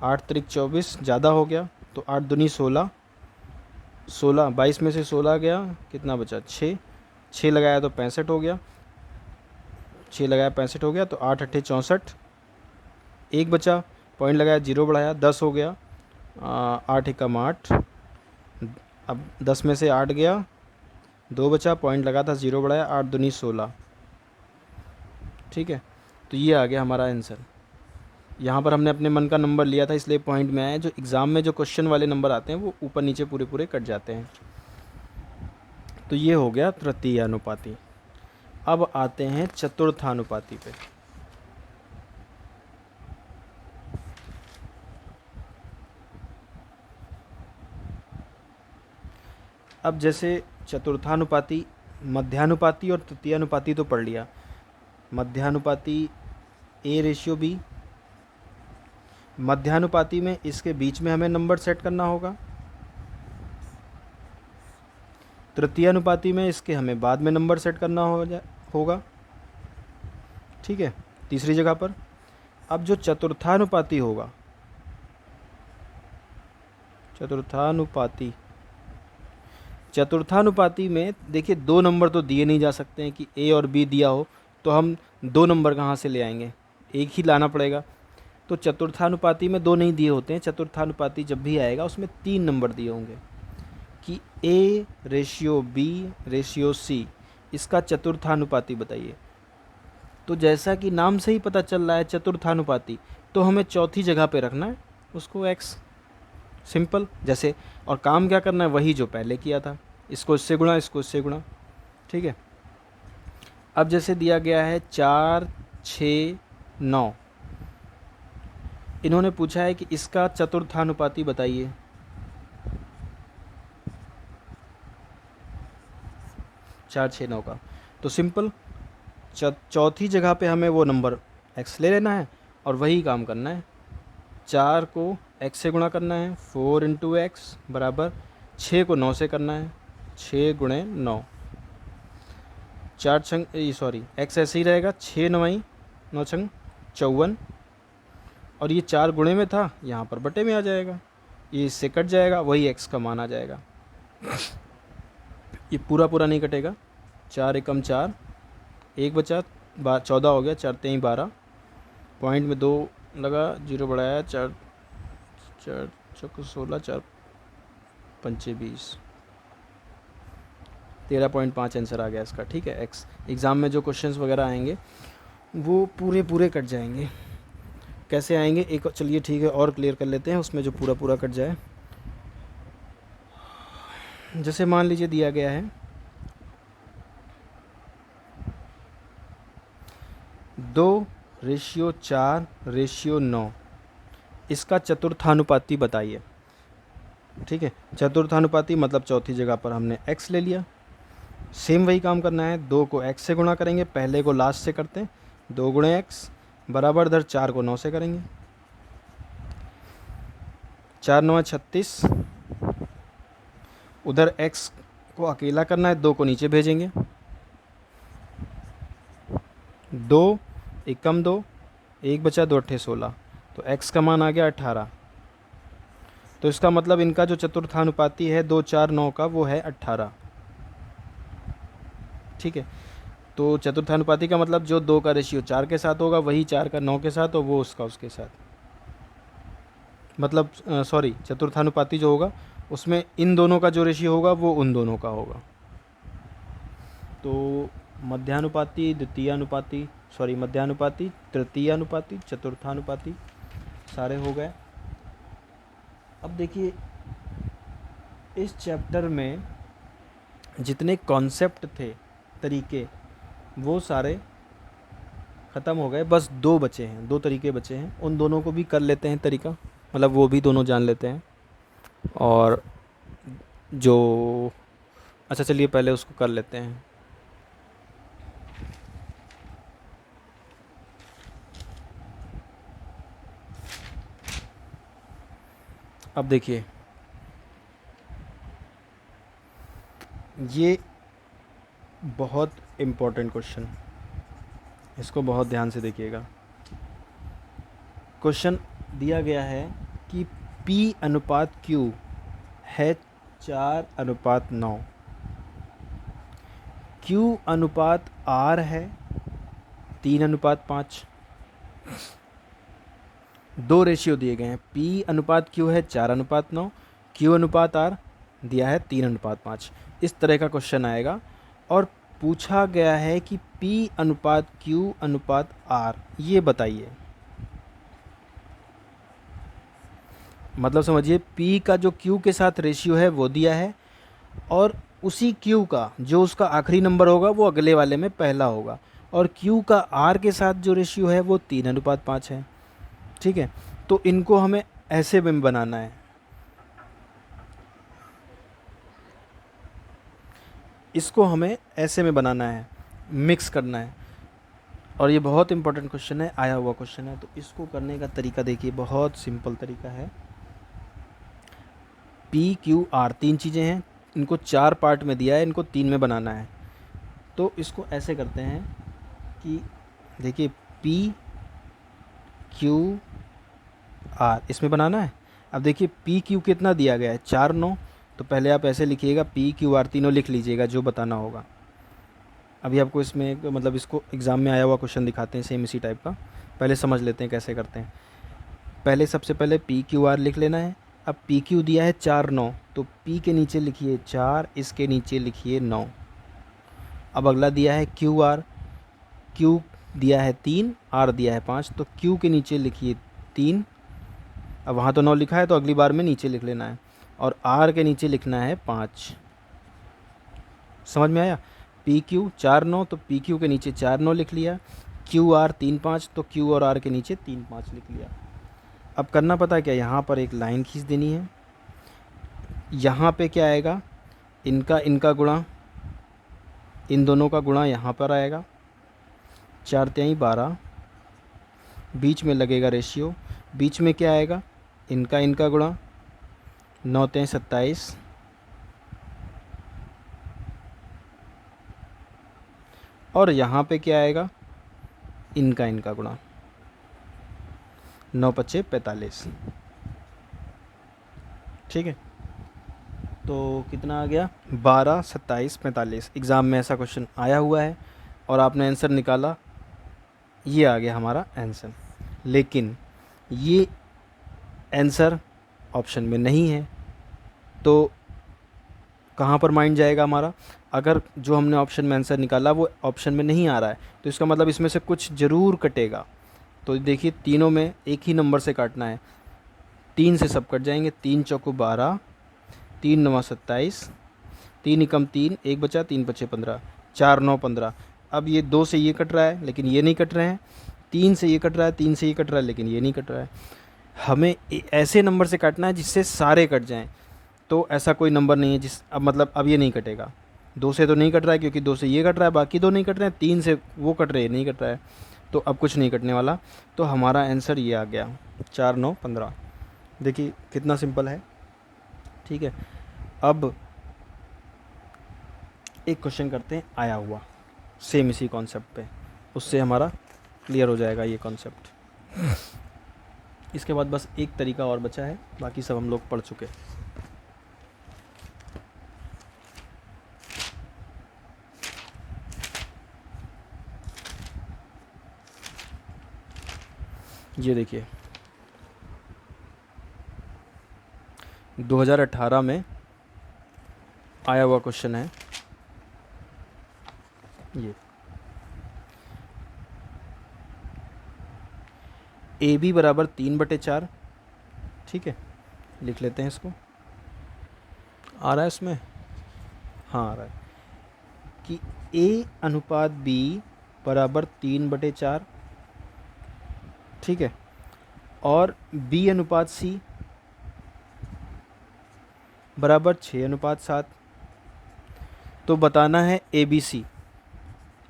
Speaker 1: 8 त्रिक 24 ज़्यादा हो गया, तो 8 दूनी 16, 16 22 में से 16 गया, कितना बचा 6, 6 लगाया तो 65 हो गया, 6 लगाया 65 हो गया, तो 8 8 64, एक बचा, पॉइंट लगाया, 0 बढ़ाया, 10 हो गया, 8 एकम 8। अब 10 में से 8 गया, 2 बचा, पॉइंट लगा था, 0 बढ़ाया, 8 दूनी 16। ठीक है, तो ये आ गया हमारा आंसर। यहाँ पर हमने अपने मन का नंबर लिया था इसलिए पॉइंट में आया। जो एग्ज़ाम में जो क्वेश्चन वाले नंबर आते हैं वो ऊपर नीचे पूरे पूरे कट जाते हैं। तो ये हो गया तृतीयानुपाती। अब आते हैं चतुर्थानुपाती पे। अब जैसे चतुर्थानुपाती, मध्यानुपाती और तृतीयानुपाती तो पढ़ लिया। मध्यानुपाती A रेशियो B, मध्यानुपाती में इसके बीच में हमें नंबर सेट करना होगा। तृतीयानुपाती में इसके हमें बाद में नंबर सेट करना होगा। ठीक है, तीसरी जगह पर। अब जो चतुर्थानुपाती होगा, चतुर्थानुपाती में देखिए 2 नंबर तो दिए नहीं जा सकते हैं कि ए और बी दिया हो तो हम 2 नंबर कहाँ से ले आएंगे, एक ही लाना पड़ेगा। तो चतुर्थानुपाती में 2 नहीं दिए होते हैं, चतुर्थानुपाती जब भी आएगा उसमें 3 नंबर दिए होंगे कि A ratio B ratio C, इसका चतुर्थानुपाती बताइए। तो जैसा कि नाम से ही पता चल रहा है चतुर्थानुपाती, तो हमें चौथी जगह पे रखना है उसको x, सिंपल। जैसे और काम क्या करना है, वही जो पहले किया था, इसको इससे गुणा, इसको इससे गुणा, ठीक है। अब जैसे दिया गया है 4 6 9, इन्होंने पूछा है कि इसका चतुर्थानुपाती बताइए। चार 6 9 का, तो सिंपल चौथी जगह पे हमें वो नंबर x ले लेना है और वही काम करना है। 4 को x से गुणा करना है, 4 इंटू एक्स बराबर 6 को 9 से करना है, 6 गुणे 9, 4 छंग सॉरी x ऐसे ही रहेगा, 6 9 9 छंग 54, और ये 4 गुणे में था, यहाँ पर बटे में आ जाएगा, ये इससे कट जाएगा, वही x का मान आ जाएगा। ये पूरा पूरा नहीं कटेगा, 4 एकम 4, 1 बचा 14 हो गया, 4 3 12, पॉइंट में 2 लगा, 0 बढ़ाया, 4 4 चौक 16, 4 पंचे 20, 13.5 आंसर आ गया इसका, ठीक है। एक्स एग्ज़ाम में जो क्वेश्चंस वगैरह आएंगे वो पूरे पूरे कट जाएंगे। कैसे आएंगे, एक चलिए ठीक है और क्लियर कर लेते हैं उसमें जो पूरा पूरा कट जाए। जैसे मान लीजिए दिया गया है 2:4:9, इसका चतुर्थानुपाती बताइए, ठीक है। चतुर्थानुपाती मतलब चौथी जगह पर हमने x ले लिया, सेम वही काम करना है, 2 को x से गुणा करेंगे, पहले को लास्ट से करते हैं, 2 गुणे x बराबर इधर 4 को 9 से करेंगे, 4 9 36, उधर x को अकेला करना है, 2 को नीचे भेजेंगे, 2 एकम 2, 1 बचा 2 अट्ठे 16, तो x का मान आ गया 18। तो इसका मतलब इनका जो चतुर्थानुपाती है 2 4 9 का वो है 18, ठीक है। तो चतुर्थानुपाती का मतलब जो 2 का रेशियो 4 के साथ होगा वही 4 का 9 के साथ, और वो उसका उसके साथ, मतलब सॉरी चतुर्थानुपाती जो होगा उसमें इन दोनों का जो रेशियो होगा वो उन दोनों का होगा। तो मध्यानुपाती, द्वितीयानुपाती, सॉरी मध्यानुपाती, तृतीयानुपाती, चतुर्थानुपाती सारे हो गए। अब देखिए इस चैप्टर में जितने कॉन्सेप्ट थे, तरीके, वो सारे ख़त्म हो गए, बस 2 बचे हैं, 2 तरीके बचे हैं, उन दोनों को भी कर लेते हैं तरीका, मतलब वो भी दोनों जान लेते हैं। और जो अच्छा चलिए पहले उसको कर लेते हैं। अब देखिए ये बहुत इम्पोर्टेंट क्वेश्चन, इसको बहुत ध्यान से देखिएगा। क्वेश्चन दिया गया है कि P अनुपात Q है 4:9, Q अनुपात R है 3:5, 2 रेशियो दिए गए हैं, P अनुपात Q है 4:9, Q अनुपात R दिया है 3:5। इस तरह का क्वेश्चन आएगा और पूछा गया है कि P अनुपात Q अनुपात R ये बताइए। मतलब समझिए P का जो Q के साथ रेशियो है वो दिया है, और उसी Q का जो उसका आखिरी नंबर होगा वो अगले वाले में पहला होगा, और Q का R के साथ जो रेशियो है वो 3:5 है, ठीक है। तो इनको हमें ऐसे में बनाना है, इसको हमें ऐसे में बनाना है, मिक्स करना है, और ये बहुत इंपॉर्टेंट क्वेश्चन है, आया हुआ क्वेश्चन है। तो इसको करने का तरीका देखिए, बहुत सिंपल तरीका है। P Q R 3 चीज़ें हैं, इनको 4 पार्ट में दिया है, इनको 3 में बनाना है। तो इसको ऐसे करते हैं कि देखिए पी क्यू आर इसमें बनाना है। अब देखिए पी क्यू कितना दिया गया है 4 9, तो पहले आप ऐसे लिखिएगा पी क्यू आर तीनों लिख लीजिएगा जो बताना होगा। अभी आपको इसमें मतलब इसको एग्ज़ाम में आया हुआ क्वेश्चन दिखाते हैं सेम इसी टाइप का, पहले समझ लेते हैं कैसे करते हैं। पहले सबसे पहले पी क्यू आर लिख लेना है। अब पी क्यू दिया है 4 9, तो पी के नीचे लिखिए 4, इसके नीचे लिखिए 9। अब अगला दिया है क्यू आर, क्यू दिया है 3, आर दिया है 5, तो क्यू के नीचे लिखिए 3। अब वहाँ तो 9 लिखा है तो अगली बार में नीचे लिख लेना है, और आर के नीचे लिखना है 5। समझ में आया? पी क्यू 4 9, तो पी क्यू के नीचे 4 9 लिख लिया। क्यू आर 3 5, तो क्यू और आर के नीचे 3 5 लिख लिया। अब करना पता है क्या, यहाँ पर एक लाइन खींच देनी है। यहाँ पे क्या आएगा, इनका गुणा, इन दोनों का गुणा यहाँ पर आएगा। 4 तिहाई 12, बीच में लगेगा रेशियो, बीच में क्या आएगा, इनका गुणा, 9 तिहाई 27, और यहाँ पे क्या आएगा, इनका गुणा, 9 पच्चे 45। ठीक है, तो कितना आ गया, 12 27 45। एग्ज़ाम में ऐसा क्वेश्चन आया हुआ है और आपने आंसर निकाला, ये आ गया हमारा आंसर। लेकिन ये आंसर ऑप्शन में नहीं है, तो कहाँ पर माइंड जाएगा हमारा? अगर जो हमने ऑप्शन में आंसर निकाला वो ऑप्शन में नहीं आ रहा है, तो इसका मतलब इसमें से कुछ ज़रूर कटेगा। तो देखिए तीनों में एक ही नंबर से काटना है, 3 से सब कट जाएंगे। 3 चौको 12, 3 9 27, 3 एकम 3, 1 बचा, 3 पच्चे 15, 4 9 15। अब ये 2 से ये कट रहा है लेकिन ये नहीं कट रहे हैं, 3 से ये कट रहा है, 3 से ये कट रहा है लेकिन ये नहीं कट रहा है। हमें ऐसे नंबर से काटना है जिससे सारे कट जाएं। तो ऐसा कोई नंबर नहीं है जिस, अब मतलब अब ये नहीं कटेगा। 2 से तो नहीं कट रहा है क्योंकि 2 से ये कट रहा है, बाकी 2 नहीं कट रहे हैं। 3 से वो कट रहे हैं, नहीं कट रहा है, तो अब कुछ नहीं कटने वाला। तो हमारा आंसर ये आ गया 4 9 15। देखिए कितना सिंपल है। ठीक है, अब एक क्वेश्चन करते हैं आया हुआ सेम इसी कॉन्सेप्ट पे, उससे हमारा क्लियर हो जाएगा ये कॉन्सेप्ट। इसके बाद बस एक तरीका और बचा है, बाकी सब हम लोग पढ़ चुके। ये देखिए 2018 में आया हुआ क्वेश्चन है ये। ए बी बराबर 3/4। ठीक है, लिख लेते हैं इसको। आ रहा है इसमें? हाँ आ रहा है कि ए अनुपात बी बराबर 3/4। ठीक है, और बी अनुपात सी बराबर 6:7। तो बताना है A B C.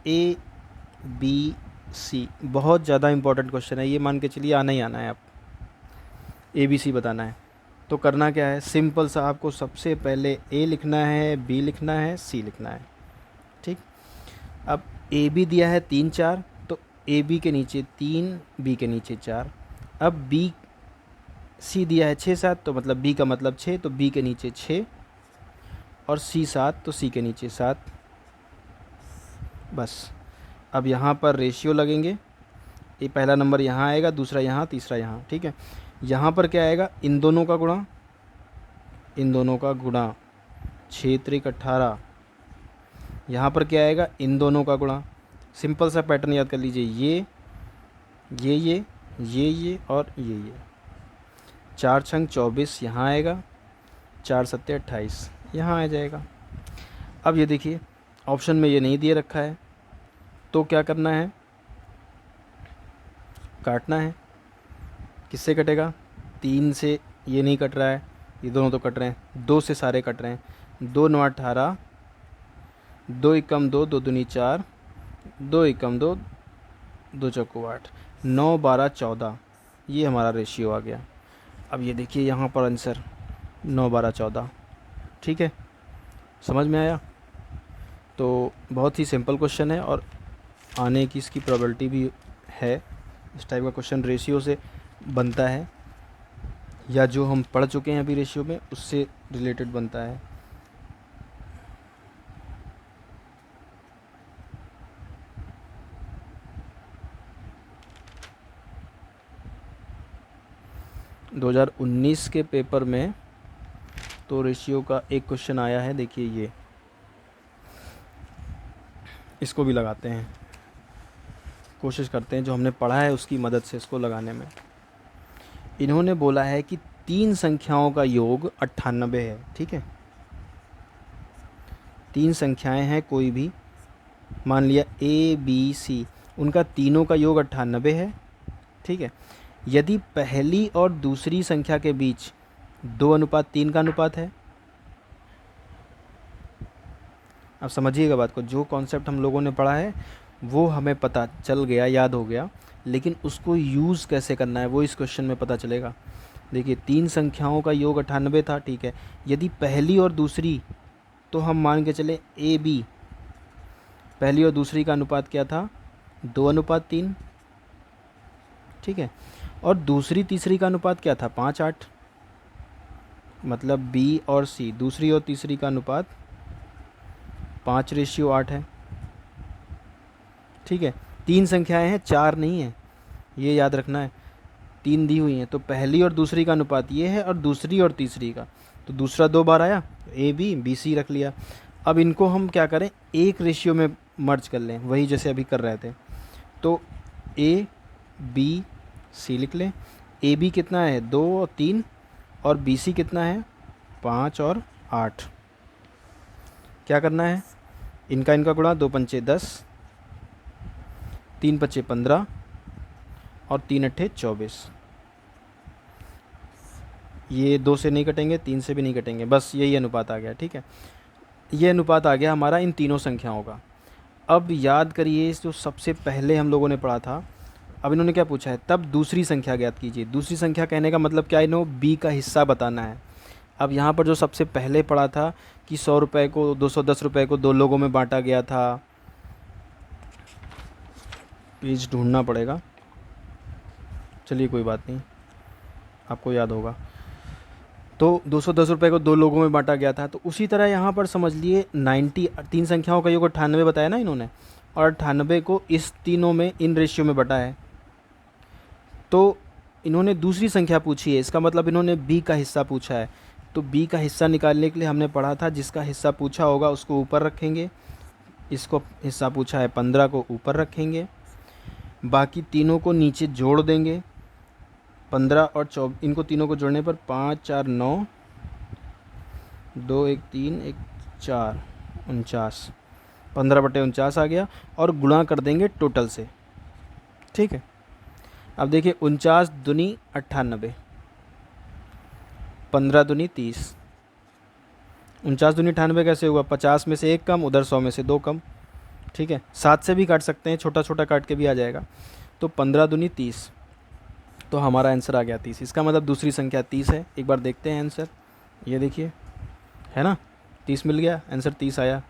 Speaker 1: A B C बहुत ज़्यादा इंपॉर्टेंट क्वेश्चन है ये, मान के चलिए आना ही आना है। आप ए बी सी बताना है तो करना क्या है, सिंपल सा, आपको सबसे पहले ए लिखना है, बी लिखना है, सी लिखना है। ठीक, अब ए बी दिया है 3 4, तो ए बी के नीचे 3, बी के नीचे 4। अब बी सी दिया है 6 7, तो मतलब बी का मतलब 6, तो बी के नीचे 6, और सी 7, तो सी के नीचे 7। बस अब यहाँ पर रेशियो लगेंगे, ये पहला नंबर यहाँ आएगा, दूसरा यहाँ, तीसरा यहाँ। ठीक है, यहाँ पर क्या आएगा, इन दोनों का गुणा, इन दोनों का गुणा, 6 त्रिक 18। यहाँ पर क्या आएगा, इन दोनों का गुणा। सिंपल सा पैटर्न याद कर लीजिए, ये और ये। 4 छंग 24 यहाँ आएगा, 4 सत्ते 28 यहाँ आ जाएगा। अब ये देखिए ऑप्शन में ये नहीं दिए रखा है, तो क्या करना है, काटना है। किससे कटेगा, 3 से ये नहीं कट रहा है, ये दोनों तो कट रहे हैं, 2 से सारे कट रहे हैं। 2 9 18, 2 एकम 2, 2 दूनी 4, 2 एकम 2, 2 चौको 8, 9 12 14। ये हमारा रेशियो आ गया। अब ये देखिए यहाँ पर आंसर 9 12 14। ठीक है, समझ में आया? तो बहुत ही सिंपल क्वेश्चन है और आने की इसकी प्रोबेबिलिटी भी है, इस टाइप का क्वेश्चन रेशियो से बनता है, या जो हम पढ़ चुके हैं अभी रेशियो में उससे रिलेटेड बनता है। दो 2019 के पेपर में तो रेशियो का एक क्वेश्चन आया है, देखिए ये, इसको भी लगाते हैं, कोशिश करते हैं जो हमने पढ़ा है उसकी मदद से इसको लगाने में। इन्होंने बोला है कि 3 संख्याओं का योग 98 है, ठीक है। 3 संख्याएं हैं कोई भी, मान लिया A B C, उनका तीनों का योग 98 है, ठीक है। यदि पहली और दूसरी संख्या के बीच 2:3 का अनुपात है, अब समझिएगा बात को, जो कॉन्सेप्ट हम लोगों ने पढ़ा है वो हमें पता चल गया, याद हो गया, लेकिन उसको यूज़ कैसे करना है वो इस क्वेश्चन में पता चलेगा। देखिए 3 संख्याओं का योग 98 था, ठीक है। यदि पहली और दूसरी, तो हम मान के चले A B, पहली और दूसरी का अनुपात क्या था, 2:3, ठीक है। और दूसरी तीसरी का अनुपात क्या था, 5:8, मतलब B और C, दूसरी और तीसरी का अनुपात 5:8 है, ठीक है। 3 संख्याएं हैं, 4 नहीं है, ये याद रखना है, 3 दी हुई हैं, तो पहली और दूसरी का अनुपात ये है और दूसरी और तीसरी का, तो दूसरा 2 बार आया, A B B C रख लिया। अब इनको हम क्या करें, एक रेशियो में मर्ज कर लें, वही जैसे अभी कर रहे थे, तो A B C लिख लें। A B कितना है, 2 और 3, और B C कितना है, 5 और 8। क्या करना है, इनका गुणा, 2 पंचे 10, 3 पच्चे 15 और 3 अट्ठे 24। ये 2 से नहीं कटेंगे, 3 से भी नहीं कटेंगे, बस यही अनुपात आ गया, ठीक है। ये अनुपात आ गया हमारा इन तीनों संख्याओं का। अब याद करिए जो सबसे पहले हम लोगों ने पढ़ा था, अब इन्होंने क्या पूछा है, तब दूसरी संख्या ज्ञात कीजिए। दूसरी संख्या कहने का मतलब क्या, इन्होंने B का हिस्सा बताना है। अब यहाँ पर जो सबसे पहले पढ़ा था कि 100 रुपये को, 210 रुपये को 2 लोगों में बांटा गया था, पेज ढूंढना पड़ेगा, चलिए कोई बात नहीं, आपको याद होगा। तो 210 रुपये को 2 लोगों में बांटा गया था, तो उसी तरह यहाँ पर समझ लिए 90, 3 संख्याओं का योग 98 बताया ना इन्होंने, और 98 को इस तीनों में इन रेशियो में बटा है। तो इन्होंने दूसरी संख्या पूछी है, इसका मतलब इन्होंने B का हिस्सा पूछा है। तो B का हिस्सा निकालने के लिए हमने पढ़ा था, जिसका हिस्सा पूछा होगा उसको ऊपर रखेंगे, इसको हिस्सा पूछा है 15 को ऊपर रखेंगे, बाकी तीनों को नीचे जोड़ देंगे, 15 और 24, इनको तीनों को जोड़ने पर 5 4 9, 2 1 3 1 4, 49, 15/49 आ गया, और गुणा कर देंगे टोटल से, ठीक है। अब देखिए 49 दूनी 98, 15 दूनी 30, 49 दूनी 98 कैसे हुआ, 50 में से 1 कम, उधर 100 में से 2 कम, ठीक है। 7 से भी काट सकते हैं, छोटा छोटा काट के भी आ जाएगा। तो 15 दूनी 30, तो हमारा आंसर आ गया 30। इसका मतलब दूसरी संख्या 30 है। एक बार देखते हैं आंसर, ये देखिए, है ना, 30 मिल गया, आंसर 30 आया।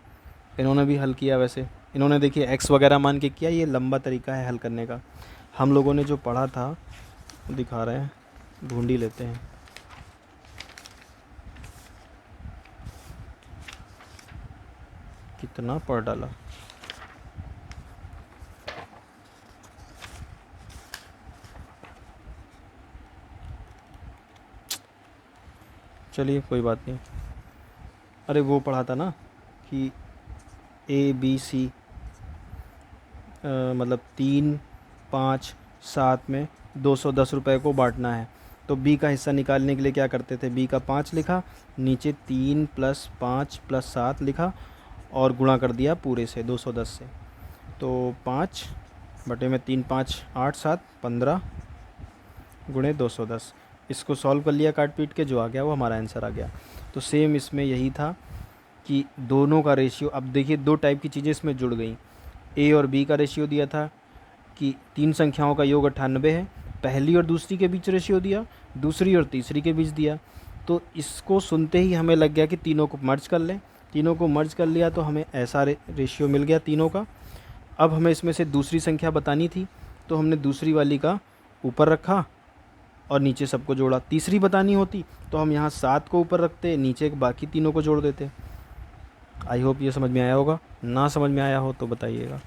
Speaker 1: इन्होंने भी हल किया, वैसे इन्होंने देखिए x वगैरह मान के किया, ये लंबा तरीका है हल करने का। हम लोगों ने जो पढ़ा था दिखा रहे हैं, ढूंढ ही लेते हैं। कितना पढ़ डाला, चलिए कोई बात नहीं। अरे वो पढ़ा था ना कि A B C मतलब 3 5 7 में 210 रुपये को बांटना है, तो B का हिस्सा निकालने के लिए क्या करते थे, B का 5 लिखा, नीचे 3 + 5 + 7 लिखा, और गुणा कर दिया पूरे से 210 से। तो 5 बटे में 3 5 8 7 15 गुणे 210, इसको सॉल्व कर लिया काट पीट के, जो आ गया वो हमारा आंसर आ गया। तो सेम इसमें यही था कि दोनों का रेशियो, अब देखिए 2 टाइप की चीज़ें इसमें जुड़ गई। A और B का रेशियो दिया था कि 3 संख्याओं का योग 98 है, पहली और दूसरी के बीच रेशियो दिया, दूसरी और तीसरी के बीच दिया। तो इसको सुनते ही हमें लग गया कि तीनों को मर्ज कर लें, तीनों को मर्ज कर लिया तो हमें ऐसा रेशियो मिल गया तीनों का। अब हमें इसमें से दूसरी संख्या बतानी थी, तो हमने दूसरी वाली का ऊपर रखा और नीचे सबको जोड़ा। तीसरी बतानी होती तो हम यहाँ 7 को ऊपर रखते, नीचे बाकी तीनों को जोड़ देते। आई होप ये समझ में आया होगा। ना समझ में आया हो तो बताइएगा।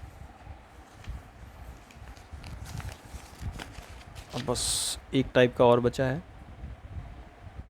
Speaker 1: अब बस एक टाइप का और बचा है।